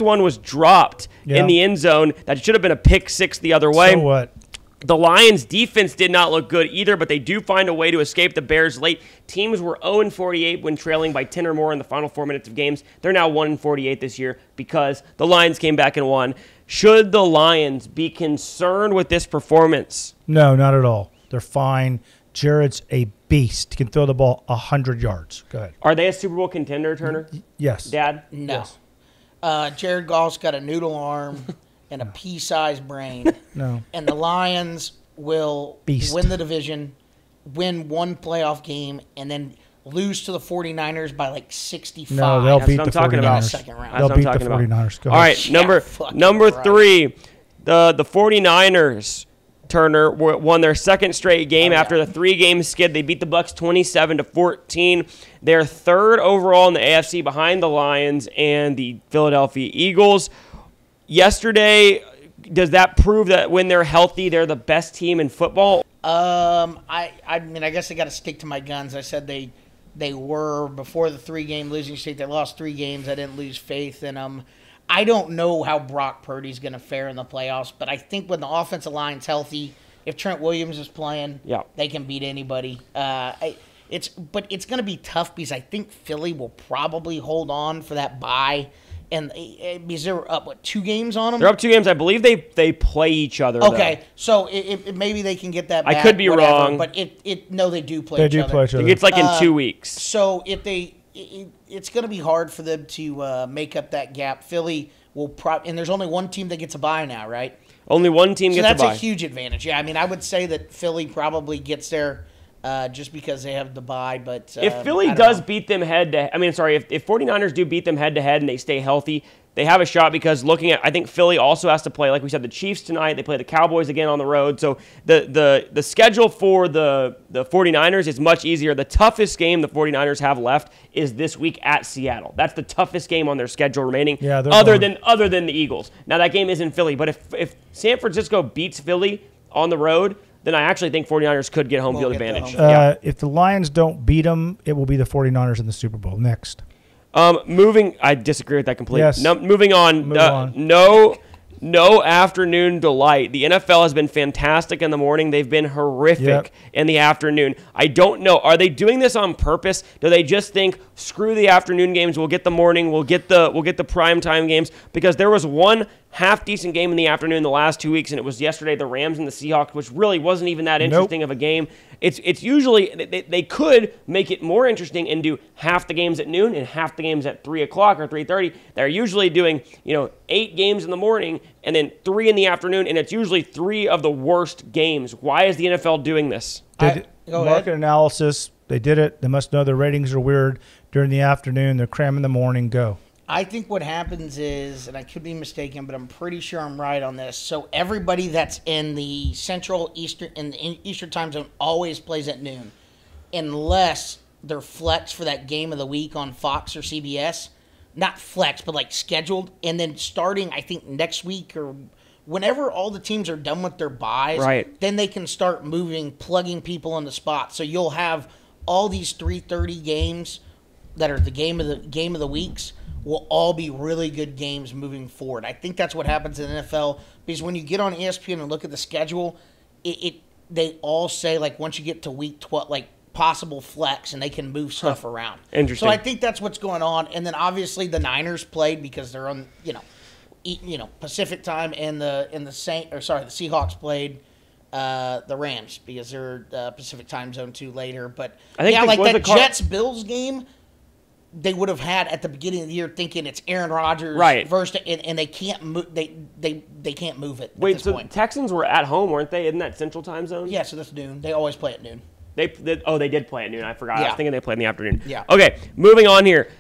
one was dropped in the end zone. That should have been a pick six the other way. So what? The Lions' defense did not look good either, but they do find a way to escape the Bears late. Teams were 0-48 when trailing by 10 or more in the final 4 minutes of games. They're now 1-48 this year because the Lions came back and won. Should the Lions be concerned with this performance? No, not at all. They're fine. Jared's a beast. He can throw the ball 100 yards. Go ahead. Are they a Super Bowl contender, Turner? Yes. Dad? No. Yes. Jared Goff's got a noodle arm and a pea-sized brain. No. And the Lions will Beast. win the division, win one playoff game, and then lose to the 49ers by like 65. No, they'll That's beat what the I'm talking 49ers. about. In the second round. That's They'll what I'm beat the talking about. 49ers. Go All ahead. right, Yeah, number right. 3, the 49ers, Turner, won their second straight game after the 3-game skid. They beat the Bucs 27-14. They're third overall in the AFC behind the Lions and the Philadelphia Eagles. Yesterday, does that prove that when they're healthy, they're the best team in football? I mean, I guess I got to stick to my guns. I said they were before the 3-game losing streak. They lost 3 games. I didn't lose faith in them. I don't know how Brock Purdy's going to fare in the playoffs, but I think when the offensive line's healthy, if Trent Williams is playing, they can beat anybody. But it's going to be tough because I think Philly will probably hold on for that bye. And because they're up, 2 games on them? They're up 2 games. I believe they play each other. Okay, though. so maybe they can get that back. I could be wrong. But they do play They each do other. play each other. It's like in 2 weeks. So if it's going to be hard for them to make up that gap. Philly will and there's only one team that gets a bye now, right? Only one team So gets that's a bye. a huge advantage. Yeah, I mean, I would say that Philly probably gets there just because they have the bye. But If Philly does beat them if 49ers do beat them head-to-head and they stay healthy, they have a shot because I think Philly also has to play, like we said, the Chiefs tonight. They play the Cowboys again on the road. So the schedule for the 49ers is much easier. The toughest game the 49ers have left is this week at Seattle. That's the toughest game on their schedule remaining, other than the Eagles. Now, that game is in Philly, but if San Francisco beats Philly on the road, then I actually think 49ers could get home field advantage. If the Lions don't beat them, it will be the 49ers in the Super Bowl. Next. I disagree with that completely. Yes. Moving on. Move on. No afternoon delight. The NFL has been fantastic in the morning. They've been horrific in the afternoon. I don't know. Are they doing this on purpose? Do they just think, screw the afternoon games, we'll get the morning, we'll get the primetime games? Because there was one half-decent game in the afternoon the last 2 weeks, and it was yesterday, the Rams and the Seahawks, which really wasn't even that interesting of a game. It's usually, they could make it more interesting and do half the games at noon and half the games at 3 o'clock or 3:30. They're usually doing, 8 games in the morning and then 3 in the afternoon, and it's usually 3 of the worst games. Why is the NFL doing this? Market analysis. They did it. They must know their ratings are weird during the afternoon. They're cramming the morning. Go. I think what happens is, and I could be mistaken, but I'm pretty sure I'm right on this. So everybody that's in the Central Eastern and Eastern time zone always plays at noon, unless they're flex for that game of the week on Fox or CBS. Not flex, but like scheduled. And then starting, I think next week or whenever all the teams are done with their buys, then they can start plugging people on the spot. So you'll have all these 3:30 games that are the game of the weeks. Will all be really good games moving forward. I think that's what happens in the NFL because when you get on ESPN and look at the schedule, they all say like once you get to week 12, like possible flex, and they can move stuff around. Interesting. So I think that's what's going on. And then obviously the Niners played because they're on, Pacific time, and the Seahawks played the Rams because they're Pacific time zone too later. But I think that Jets-Bills game, they would have had at the beginning of the year thinking it's Aaron Rodgers versus, and they can't move. They can't move it. Wait, at this so point. the Texans were at home, weren't they? Isn't that Central Time Zone? Yeah, so that's noon. They always play at noon. They did play at noon. I forgot. I Yeah. was thinking they played in the afternoon. Yeah. Okay, moving on here.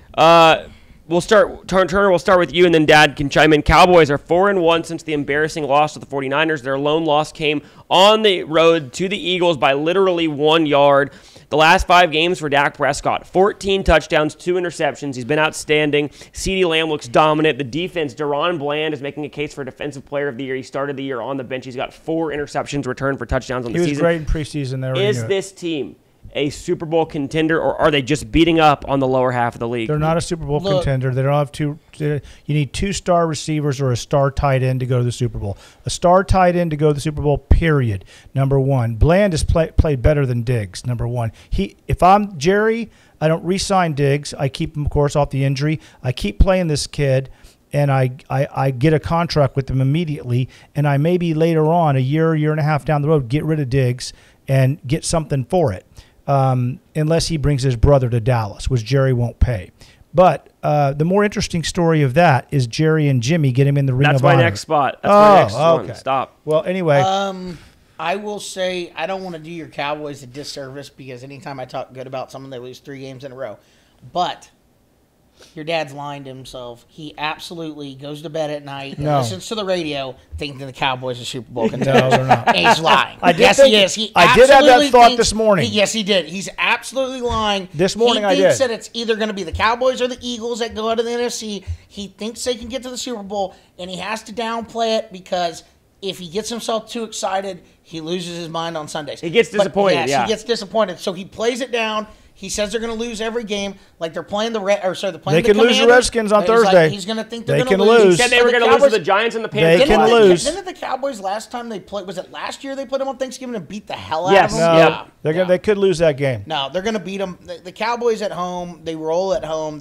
We'll start. Turner, we'll start with you, and then Dad can chime in. Cowboys are 4-1 since the embarrassing loss to the 49ers. Their lone loss came on the road to the Eagles by literally 1 yard. The last 5 games for Dak Prescott, 14 touchdowns, 2 interceptions. He's been outstanding. CeeDee Lamb looks dominant. The defense, Deron Bland is making a case for Defensive Player of the Year. He started the year on the bench. He's got 4 interceptions returned for touchdowns on the season. He was great in preseason there. Is this team a Super Bowl contender, or are they just beating up on the lower half of the league? They're not a Super Bowl contender. They don't have you need 2 star receivers or a star tight end to go to the Super Bowl. A star tight end to go to the Super Bowl, period. Number one. Bland has played better than Diggs, number one. If I'm Jerry, I don't re-sign Diggs. I keep him, of course, off the injury. I keep playing this kid, and I get a contract with him immediately, and I maybe later on, a year and a half down the road, get rid of Diggs and get something for it. Unless he brings his brother to Dallas, which Jerry won't pay. But the more interesting story of that is Jerry and Jimmy get him in the Ring of Honor. That's my next spot. That's my next one. Stop. Well, anyway. I will say I don't want to do your Cowboys a disservice because anytime I talk good about someone, they lose 3 games in a row. But your dad's lying to himself. He absolutely goes to bed at night and listens to the radio thinking the Cowboys are Super Bowl contenders. No, they're not. And he's lying. He is. I did have that thought this morning. Yes, he did. He's absolutely lying. This morning I did. He thinks did. that it's either going to be the Cowboys or the Eagles that go out of the NFC. He thinks they can get to the Super Bowl, and he has to downplay it because if he gets himself too excited, he loses his mind on Sundays. He gets disappointed. He gets disappointed. So he plays it down. He says they're going to lose every game, like they're playing the They can can lose the Redskins on Thursday. He's going to think They they're going can to lose. lose. He said they were going to lose to the Giants and the Panthers. They can lose. Didn't the Cowboys last time they played? Was it last year they played them on Thanksgiving and beat the hell out Yes. of them? No, they could lose that game. No, they're going to beat them. The Cowboys at home, they roll at home.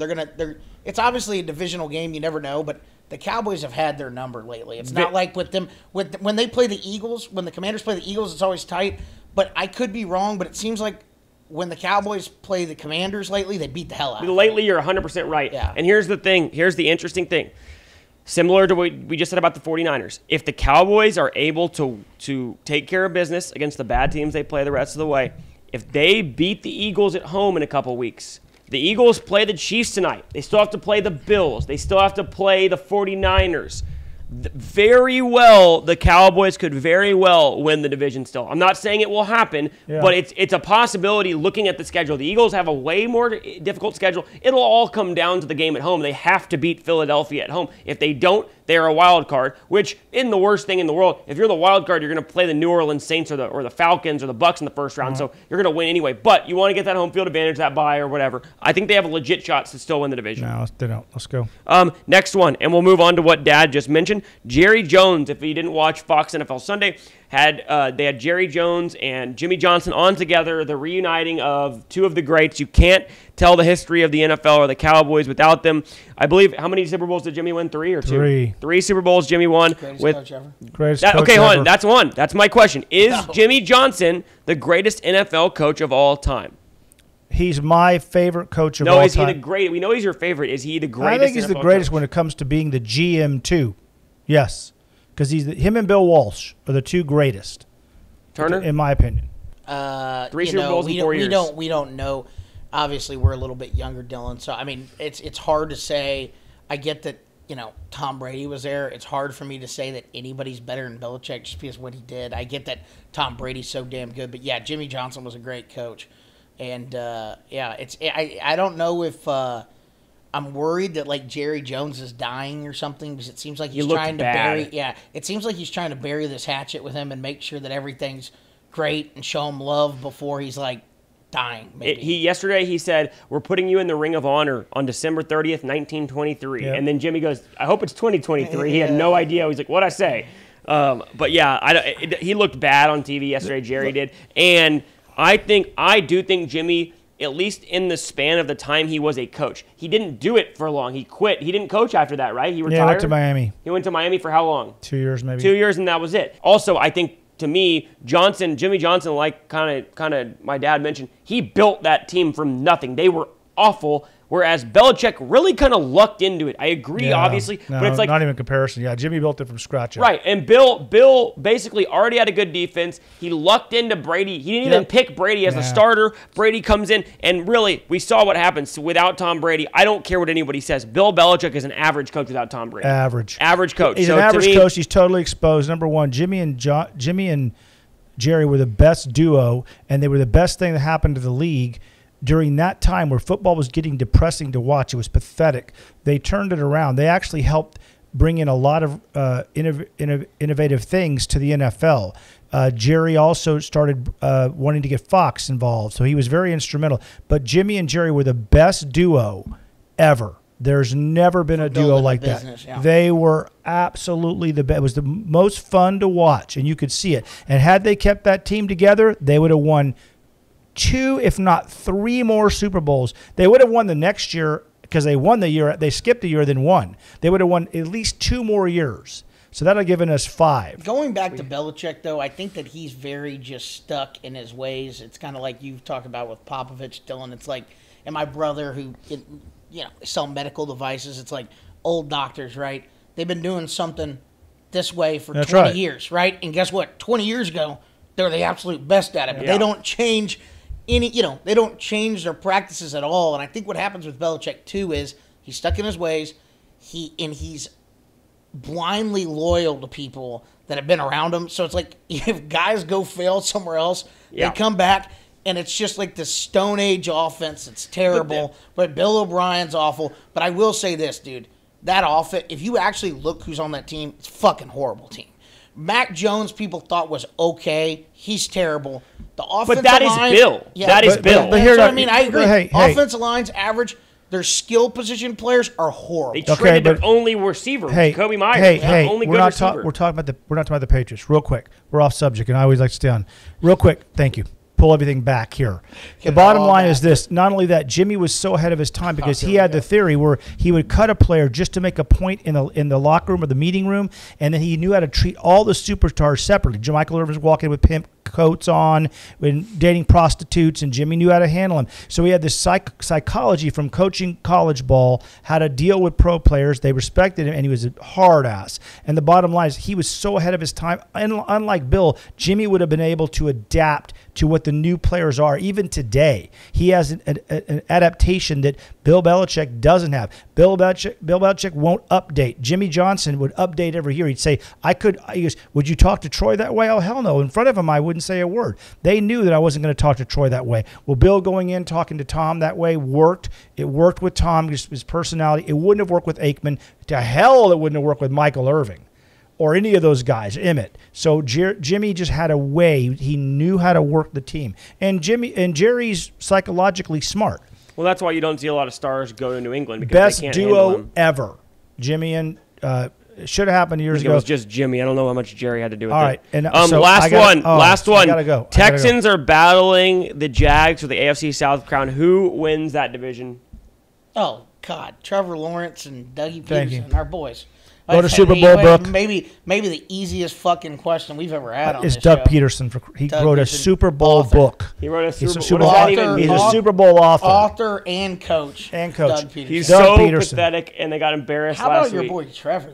It's obviously a divisional game. You never know, but the Cowboys have had their number lately. It's not like with them when they play the Eagles. When the Commanders play the Eagles, it's always tight. But I could be wrong. But it seems like when the Cowboys play the Commanders lately, they beat the hell out of them. Lately, you're 100% right. Yeah. And here's the thing. Here's the interesting thing. Similar to what we just said about the 49ers. If the Cowboys are able to take care of business against the bad teams they play the rest of the way, if they beat the Eagles at home in a couple weeks, the Eagles play the Chiefs tonight. They still have to play the Bills. They still have to play the 49ers. Very well, the Cowboys could very well win the division still. I'm not saying it will happen, but it's a possibility looking at the schedule. The Eagles have a way more difficult schedule. It'll all come down to the game at home. They have to beat Philadelphia at home. If they don't, they're a wild card, which isn't the worst thing in the world. If you're the wild card, you're going to play the New Orleans Saints or the Falcons or the Bucks in the first round, so you're going to win anyway. But you want to get that home field advantage, that bye or whatever. I think they have legit shots to still win the division. No, they don't. Let's go. Next one, and we'll move on to what Dad just mentioned. Jerry Jones, if you didn't watch Fox NFL Sunday, they had Jerry Jones and Jimmy Johnson on together, the reuniting of 2 of the greats. You can't tell the history of the NFL or the Cowboys without them. I believe, how many Super Bowls did Jimmy win? 3 or 2? 3 Super Bowls Jimmy won. Greatest coach ever. Okay, hold on. That's one. That's my question. Is Jimmy Johnson the greatest NFL coach of all time? He's my favorite coach of all time. No, is he the great? We know he's your favorite. Is he the greatest? I think he's NFL the greatest coach? when it comes to being the GM too. Yes, because him and Bill Walsh are the 2 greatest. Turner, in my opinion. 3 Super Bowls in 4 years. We don't know. Obviously, we're a little bit younger, Dylan. So I mean, it's hard to say. I get that. Tom Brady was there. It's hard for me to say that anybody's better than Belichick just because of what he did. I get that Tom Brady's so damn good, but yeah, Jimmy Johnson was a great coach, and I don't know if I'm worried that like Jerry Jones is dying or something because it seems like he's trying to bury. Yeah, it seems like he's trying to bury this hatchet with him and make sure that everything's great and show him love before he's like dying. Yesterday he said, we're putting you in the Ring of Honor on December 30th, 1923. Yep. And then Jimmy goes, I hope it's 2023. He had no idea. He's like, what'd I say? But yeah, he looked bad on TV yesterday, Jerry did. And I do think Jimmy, at least in the span of the time he was a coach, he didn't do it for long. He quit. He didn't coach after that, right? He retired. Yeah, he went to Miami. He went to Miami for how long? 2 years, maybe. 2 years, and that was it. Also, I think, to me, Jimmy Johnson, like kind of my dad mentioned, he built that team from nothing. They were awful. Whereas Belichick really kind of lucked into it. I agree, obviously, no, but it's like not even comparison. Yeah, Jimmy built it from scratch. Right, and Bill basically already had a good defense. He lucked into Brady. He didn't even pick Brady as a starter. Brady comes in, and really, we saw what happens without Tom Brady. I don't care what anybody says. Bill Belichick is an average coach without Tom Brady. Average coach. He's an average coach. He's totally exposed. Number one, Jimmy and Jerry were the best duo, and they were the best thing that happened to the league. During that time where football was getting depressing to watch, it was pathetic. They turned it around. They actually helped bring in a lot of innovative things to the NFL. Jerry also started wanting to get Fox involved, so he was very instrumental. But Jimmy and Jerry were the best duo ever. There's never been a duo like that. Yeah. They were absolutely the best. It was the most fun to watch, and you could see it. And had they kept that team together, they would have won 2, if not 3 more Super Bowls. They would have won the next year because they won the year. They skipped a year, then won. They would have won at least 2 more years. So that would have given us 5. Going back to Belichick, though, I think that he's very just stuck in his ways. It's kind of like you've talked about with Popovich, Dylan. It's like, and my brother who, sell medical devices. It's like old doctors, right? They've been doing something this way for 20 years, right? And guess what? 20 years ago, they're the absolute best at it. But they don't change they don't change their practices at all. And I think what happens with Belichick too is he's stuck in his ways. He's blindly loyal to people that have been around him. So it's like if guys go fail somewhere else, they come back and it's just like the Stone Age offense. It's terrible. But Bill O'Brien's awful. But I will say this, dude. That offense, if you actually look who's on that team, it's a fucking horrible team. Mac Jones, people thought was okay. He's terrible. The offensive line, is Bill. Yeah, that is Bill. But here, I mean, I agree. Offensive line's average. Their skill position players are horrible. They traded their only receiver, Kobe Myers. Only we're not talking about the Patriots. Real quick, we're off subject, and I always like to stay on. Real quick, thank you. Pull everything back here. The bottom line is this. Not only that, Jimmy was so ahead of his time because he had the theory where he would cut a player just to make a point in the locker room or the meeting room, and then he knew how to treat all the superstars separately. Michael Irvin was walking with pimp coats on, and dating prostitutes, and Jimmy knew how to handle them. So he had this psychology from coaching college ball, how to deal with pro players. They respected him, and he was a hard ass. And the bottom line is he was so ahead of his time. And unlike Bill, Jimmy would have been able to adapt to what the new players are. Even today, he has an adaptation that Bill Belichick doesn't have. Bill Belichick won't update. Jimmy Johnson would update every year. He'd say, he goes, would you talk to Troy that way? Oh, hell no. In front of him, I wouldn't say a word. They knew that I wasn't going to talk to Troy that way. Well, Bill going in, talking to Tom that way worked. It worked with Tom, his personality. It wouldn't have worked with Aikman. To hell, it wouldn't have worked with Michael Irving or any of those guys, Emmett. So Jimmy just had a way. He knew how to work the team. And Jerry's psychologically smart. Well, that's why you don't see a lot of stars go to New England because best they can't handle duo him. Ever. Jimmy and should have happened years ago. It was just Jimmy. I don't know how much Jerry had to do with it. All right. And so last one. I gotta go. Texans are battling the Jags for the AFC South crown. Who wins that division? Oh, God. Trevor Lawrence and Dougie Peterson, our boys. Go to Super Bowl book. Maybe the easiest fucking question we've ever had on this show. It's Doug Peterson. He wrote a Super Bowl book. He wrote a Super Bowl author. He's a Super Bowl author. Author and coach. Doug Peterson. He's so pathetic, and they got embarrassed last week. How about your boy Trevor?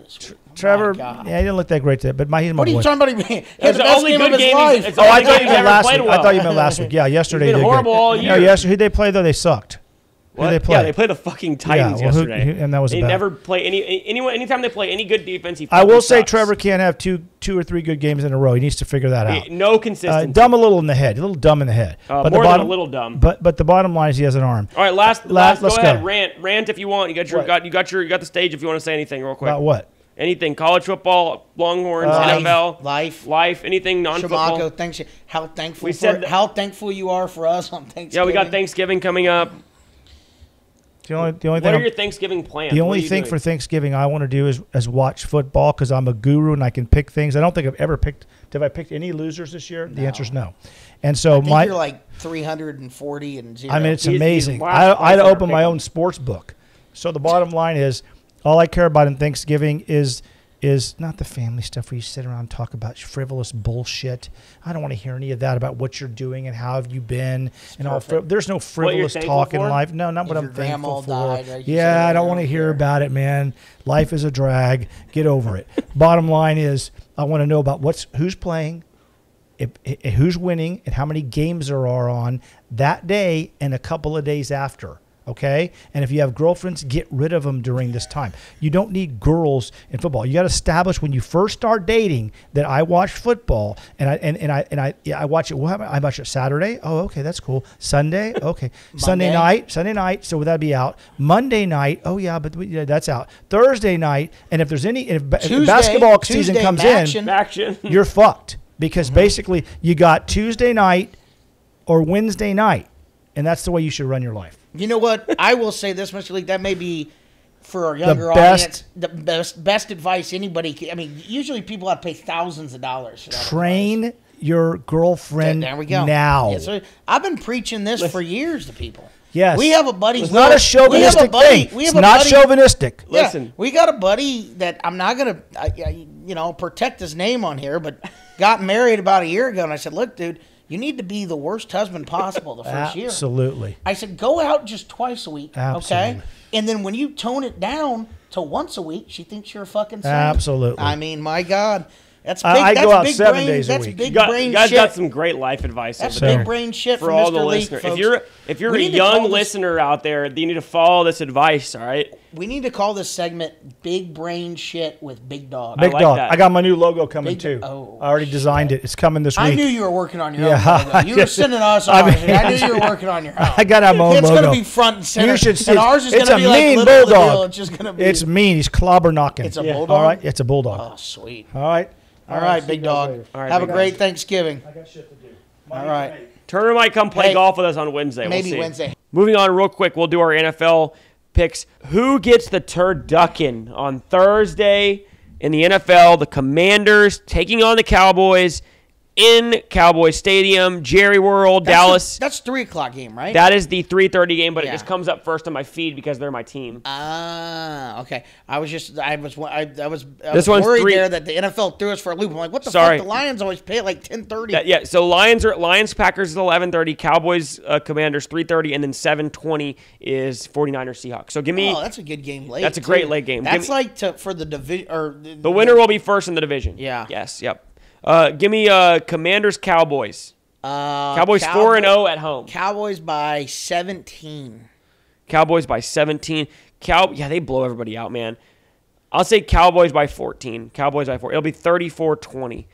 Trevor, he didn't look that great today, but he's my boy. What are you talking about? He had the only good game of his life. I thought you meant last week. I thought you meant last week. Yeah, yesterday. He's been horrible all year. Who'd they play, though? They sucked. What? They played the fucking Titans yesterday. And that was they never play anytime they play any good defense. I will say Trevor can't have two or three good games in a row. He needs to figure that out. No consistency. Dumb a little in the head. A little dumb in the head. But more than a little dumb. But the bottom line is he has an arm. All right, let's go ahead. Go. Rant if you want. You got the stage if you want to say anything real quick. About what? Anything. College football, Longhorns, NFL, life, anything non-football. Shimako, thanks. How thankful you are for us on Thanksgiving. Yeah, we got Thanksgiving coming up. The only What thing are your Thanksgiving plans? the What are only you thing doing? for Thanksgiving I want to do is watch football because I'm a guru and I can pick things. I don't think I've ever picked. Have I picked any losers this year? The answer is no. And so I think you're like 340 and 0. I mean, it's He's amazing. last place I'd in our open my pick'em. own sports book. So the bottom line is, all I care about in Thanksgiving is not the family stuff where you sit around and talk about frivolous bullshit. I don't want to hear any of that about what you're doing and how have you been and all. There's no frivolous thankful talk in for? life. No, not If what I'm your grandma thankful for. died, like you Yeah, said, I don't want to hear about it, man. Life is a drag. Get over it. Bottom line is, I want to know about who's playing, who's winning, and how many games there are on that day and a couple of days after. Okay? And if you have girlfriends, get rid of them during this time. You don't need girls in football. You got to establish when you first start dating that I watch football and I watch it. What happened? I watch it Saturday. Oh, okay, that's cool. Sunday, okay. Sunday night. So would that be out? Monday night. Oh yeah, but that's out. Thursday night. And if there's if basketball season comes in, Action. you're fucked because basically you got Tuesday night or Wednesday night, and that's the way you should run your life. You know what? I will say this much, League. That may be for our younger best- audience the best advice anybody can. I mean, usually people have to pay thousands of dollars for that. Train your girlfriend There we go. now. Yeah, so I've been preaching this for years to people. Yes. We have a buddy. It's not a chauvinistic thing. It's not chauvinistic. Yeah, Listen. we got a buddy that I'm not going to, protect his name on here, but got married about a year ago. And I said, look, dude, you need to be the worst husband possible the first year. Absolutely. I said, go out just twice a week, Absolutely. okay? And then when you tone it down to once a week, she thinks you're a fucking saint. Absolutely. I mean, my God. That's big. I that's go out big 7 brain, days a that's week. big You brain guys shit. got some great life advice That's over there big brain shit for from all Mr. the Leak, listeners. folks. If you're We a need to call young this- listener out there, you need to follow this advice. All right. We need to call this segment "Big Brain Shit with Big Dog." Big like dog. that. I got my new logo coming Big- too. oh, I already designed it. It's coming this week. I knew you were working on your Yeah. own logo. You were sending us I ours. mean, I knew you were working on your own. I got to have my own It's logo. going to be front and center. You should see and it. ours is It's going a to be like mean little the bulldog. deal. It's just going to be. It's mean. He's clobber knocking. It's a Yeah. bulldog. All right. It's a bulldog. Oh, sweet. All right. All right, see big you guys dog. later. All right, Have a big great Thanksgiving. I got shit to do. All right. Turner might come play Hey, golf with us on Wednesday. maybe we'll see. Wednesday. Moving on real quick, we'll do our NFL picks. Who gets the turducken on Thursday in the NFL? The Commanders taking on the Cowboys in Cowboy Stadium, Jerry World, Dallas. That's 3:00 game, right? That is the 3:30 game, but it Yeah. just comes up first on my feed because they're my team. Okay. I was This one's worried 3 there that the NFL threw us for a loop. I'm like, what the Sorry. fuck? The Lions always pay at like 10:30. Yeah, so Lions Packers is 11:30, Cowboys Commanders 3:30, and then 7:20 is 49ers Seahawks. So give me Oh, that's a good game late. That's a great too. late game. That's Give me- like for the division or the winner will be first in the division. Yeah. Yes, yep. Give me Commanders Cowboys. Cowboys 4-0 at home. Cowboys by 17. Cowboys by 17. Yeah, they blow everybody out, man. I'll say Cowboys by 14. Cowboys by 4. It'll be 34-20.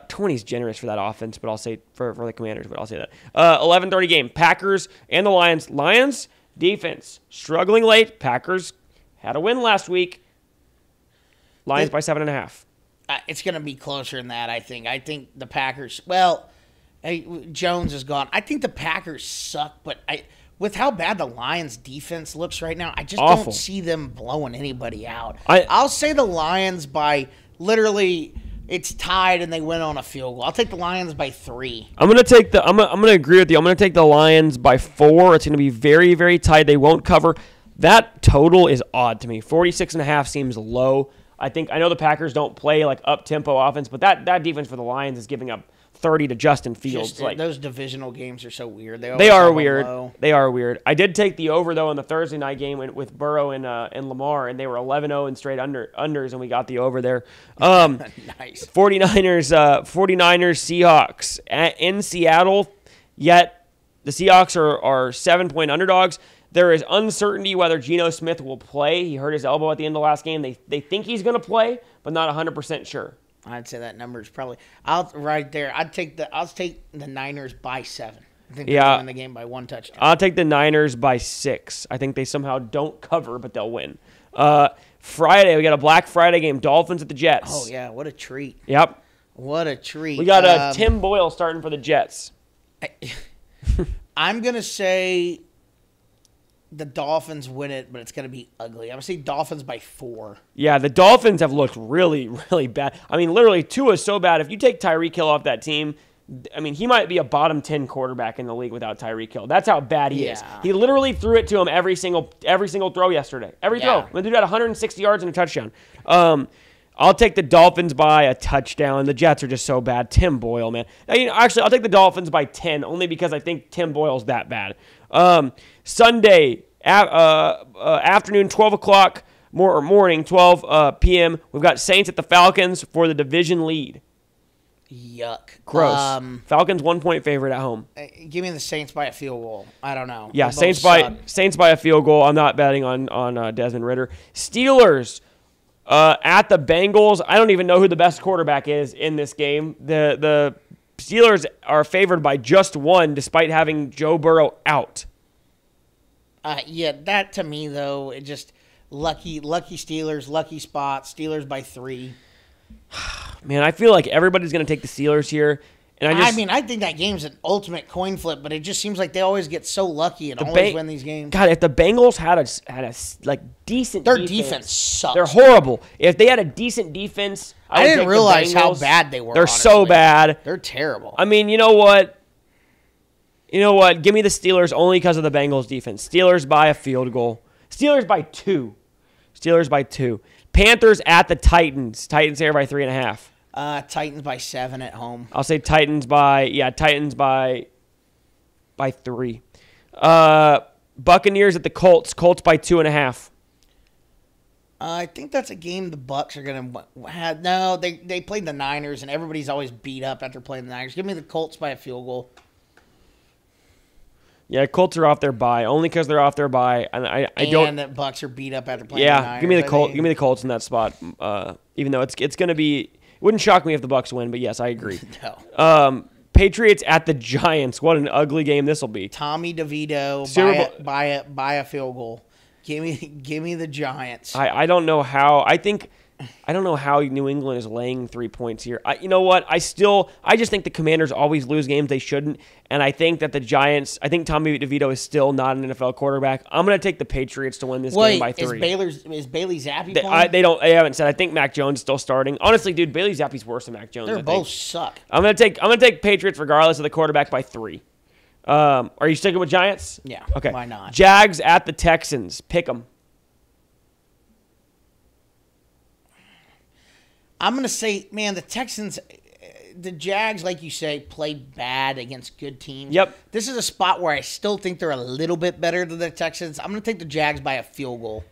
20 is generous for that offense, but I'll say for the Commanders, but I'll say that. 11:30 game. Packers and the Lions. Lions defense struggling late. Packers had a win last week. Lions by 7.5. It's going to be closer than that, I think. I think the Packers. Well, Jones is gone. I think the Packers suck, but with how bad the Lions defense looks right now, I just Awful. don't see them blowing anybody out. I- I'll say the Lions by literally. It's tied and they win on a field goal. I'll take the Lions by 3. I'm gonna agree with you. I'm gonna take the Lions by 4. It's gonna be very, very tight. They won't cover. That total is odd to me. 46.5 seems low. I know the Packers don't play like up tempo offense, but that defense for the Lions is giving up 30 to Justin Fields. Just, Like those divisional games are so weird. they always are have a weird. low. They are weird. I did take the over though in the Thursday night game with Burrow and Lamar, and they were 11-0 in straight unders, and we got the over there. Nice. 49ers Seahawks in Seattle, yet the Seahawks are 7-point underdogs. There is uncertainty whether Geno Smith will play. He hurt his elbow at the end of the last game. They think he's going to play, but not 100% sure. I'd say that number is probably right there. I'll take the Niners by 7. I think they'll win the game by 1 touchdown. I'll take the Niners by 6. I think they somehow don't cover, but they'll win. Friday, we got a Black Friday game. Dolphins at the Jets. Oh yeah, what a treat! Yep. What a treat. We got Tim Boyle starting for the Jets. I'm gonna say the Dolphins win it, but it's going to be ugly. I'm going to say Dolphins by 4. Yeah, the Dolphins have looked really, really bad. I mean, literally, Tua is so bad. If you take Tyreek Hill off that team, I mean, he might be a bottom 10 quarterback in the league without Tyreek Hill. That's how bad he is. He literally threw it to him every single throw yesterday. Every throw. The dude had 160 yards and a touchdown. I'll take the Dolphins by a touchdown. The Jets are just so bad. Tim Boyle, man. Actually, I'll take the Dolphins by 10 only because I think Tim Boyle's that bad. Sunday afternoon, 12 o'clock, morning, 12 p.m. We've got Saints at the Falcons for the division lead. Yuck. Gross. Falcons 1-point favorite at home. Give me the Saints by a field goal. I don't know. Yeah, Saints by a field goal. I'm not betting on Desmond Ridder. Steelers at the Bengals. I don't even know who the best quarterback is in this game. The Steelers are favored by just 1 despite having Joe Burrow out. Yeah, that to me, though, it just lucky Steelers, lucky spot. Steelers by 3. Man, I feel like everybody's going to take the Steelers here. And I think that game's an ultimate coin flip, but it just seems like they always get so lucky and always win these games. God, if the Bengals had a decent Their defense sucks. They're horrible. If they had a decent defense, I didn't realize how bad they were. They're honestly. so bad. They're terrible. I mean, you know what? Give me the Steelers only because of the Bengals defense. Steelers by a field goal. Steelers by 2. Panthers at the Titans. Titans here by 3.5. Titans by 7 at home. I'll say Titans by 3. Buccaneers at the Colts. Colts by 2.5. I think that's a game the Bucs are going to have. No, they played the Niners, and everybody's always beat up after playing the Niners. Give me the Colts by a field goal. Yeah, Colts are off their bye only because they're off their bye, and I don't. And the Bucs are beat up after playing the Niners. Give me the Colts. Give me the Colts in that spot. Even though it's going to be, it wouldn't shock me if the Bucs win, but yes, I agree. No. Patriots at the Giants. What an ugly game this will be. Tommy DeVito by a field goal. Give me the Giants. I don't know how. I don't know how New England is laying 3 points here. You know what? I just think the Commanders always lose games they shouldn't, and I think that the Giants. I think Tommy DeVito is still not an NFL quarterback. I'm going to take the Patriots to win this game by 3. Is Bailey Zappi playing? They haven't said. I think Mac Jones is still starting. Honestly, dude, Bailey Zappi's worse than Mac Jones. They both suck. I'm going to take Patriots regardless of the quarterback by 3. Are you sticking with Giants? Yeah. Okay. Why not? Jags at the Texans. Pick them. I'm going to say, man, the Texans, the Jags, like you say, play bad against good teams. Yep. This is a spot where I still think they're a little bit better than the Texans. I'm going to take the Jags by a field goal.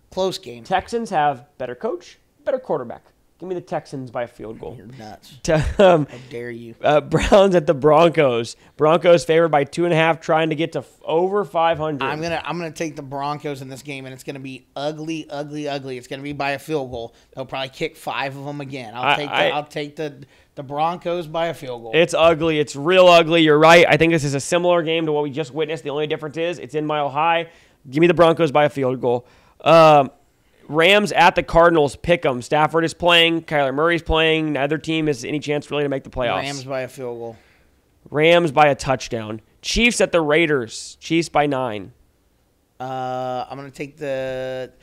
Close game. Texans have better coach, better quarterback. Give me the Texans by a field goal. You're nuts. How dare you? Browns at the Broncos. Broncos favored by 2.5, trying to get to over 500. I'm gonna take the Broncos in this game, and it's gonna be ugly, ugly, ugly. It's gonna be by a field goal. They'll probably kick 5 of them again. I'll take the Broncos by a field goal. It's ugly. It's real ugly. You're right. I think this is a similar game to what we just witnessed. The only difference is it's in Mile High. Give me the Broncos by a field goal. Rams at the Cardinals. Pick 'em. Stafford is playing. Kyler Murray's playing. Neither team has any chance really to make the playoffs. Rams by a field goal. Rams by a touchdown. Chiefs at the Raiders. Chiefs by 9. I'm gonna take the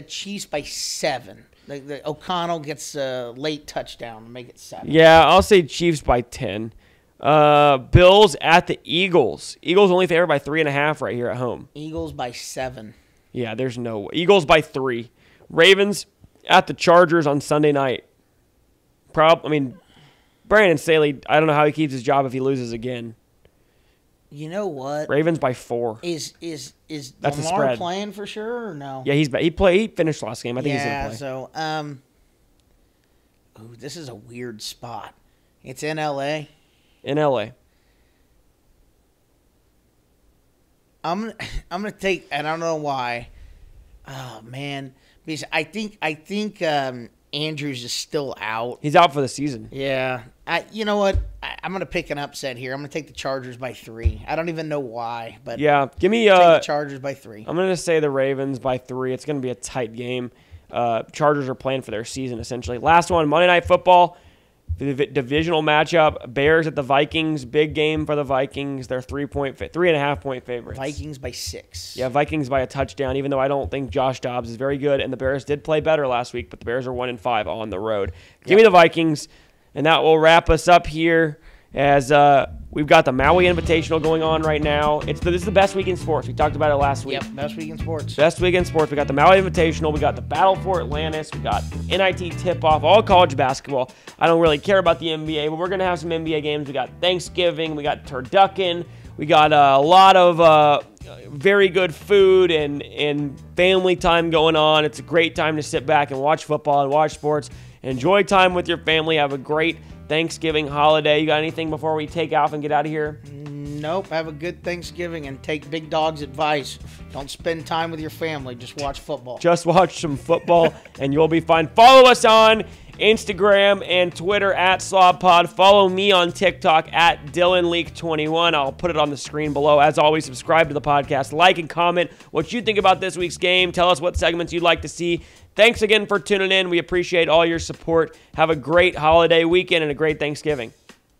Chiefs by 7. The O'Connell gets a late touchdown to make it 7. Yeah, I'll say Chiefs by 10. Bills at the Eagles. Eagles only favored by 3.5 right here at home. Eagles by 7. Yeah, there's no way. Eagles by 3. Ravens at the Chargers on Sunday night. Brandon Staley, I don't know how he keeps his job if he loses again. You know what? Ravens by 4. Is That's Lamar playing for sure or no? Yeah, he finished last game. I think he's going to play. So this is a weird spot. It's in LA. In LA. I'm gonna take, and I don't know why. Oh man, because I think Andrews is still out. He's out for the season. Yeah, you know what? I'm gonna pick an upset here. I'm gonna take the Chargers by 3. I don't even know why, but yeah, give me take the Chargers by 3. I'm gonna say the Ravens by 3. It's gonna be a tight game. Chargers are playing for their season essentially. Last one, Monday Night Football. The divisional matchup, Bears at the Vikings. Big game for the Vikings. They're 3.5 point favorites. Vikings by 6. Yeah, Vikings by a touchdown, even though I don't think Josh Dobbs is very good. And the Bears did play better last week, but the Bears are 1-5 on the road. Give me the Vikings, and that will wrap us up here as we've got the Maui Invitational going on right now. This is the best week in sports. We talked about it last week. Yep, best week in sports. Best week in sports. We got the Maui Invitational. We got the Battle for Atlantis. We got NIT tip-off, all college basketball. I don't really care about the NBA, but we're going to have some NBA games. We got Thanksgiving. We got turducken. We got a lot of very good food and family time going on. It's a great time to sit back and watch football and watch sports. Enjoy time with your family. Have a great Thanksgiving holiday. You got anything before we take off and get out of here? Nope. Have a good Thanksgiving and take Big Dog's advice. Don't spend time with your family. Just watch football. Just watch some football and you'll be fine. Follow us on Instagram and Twitter at SlobPod. Follow me on TikTok at DylanLeak21. I'll put it on the screen below. As always, subscribe to the podcast. Like and comment what you think about this week's game. Tell us what segments you'd like to see. Thanks again for tuning in. We appreciate all your support. Have a great holiday weekend and a great Thanksgiving.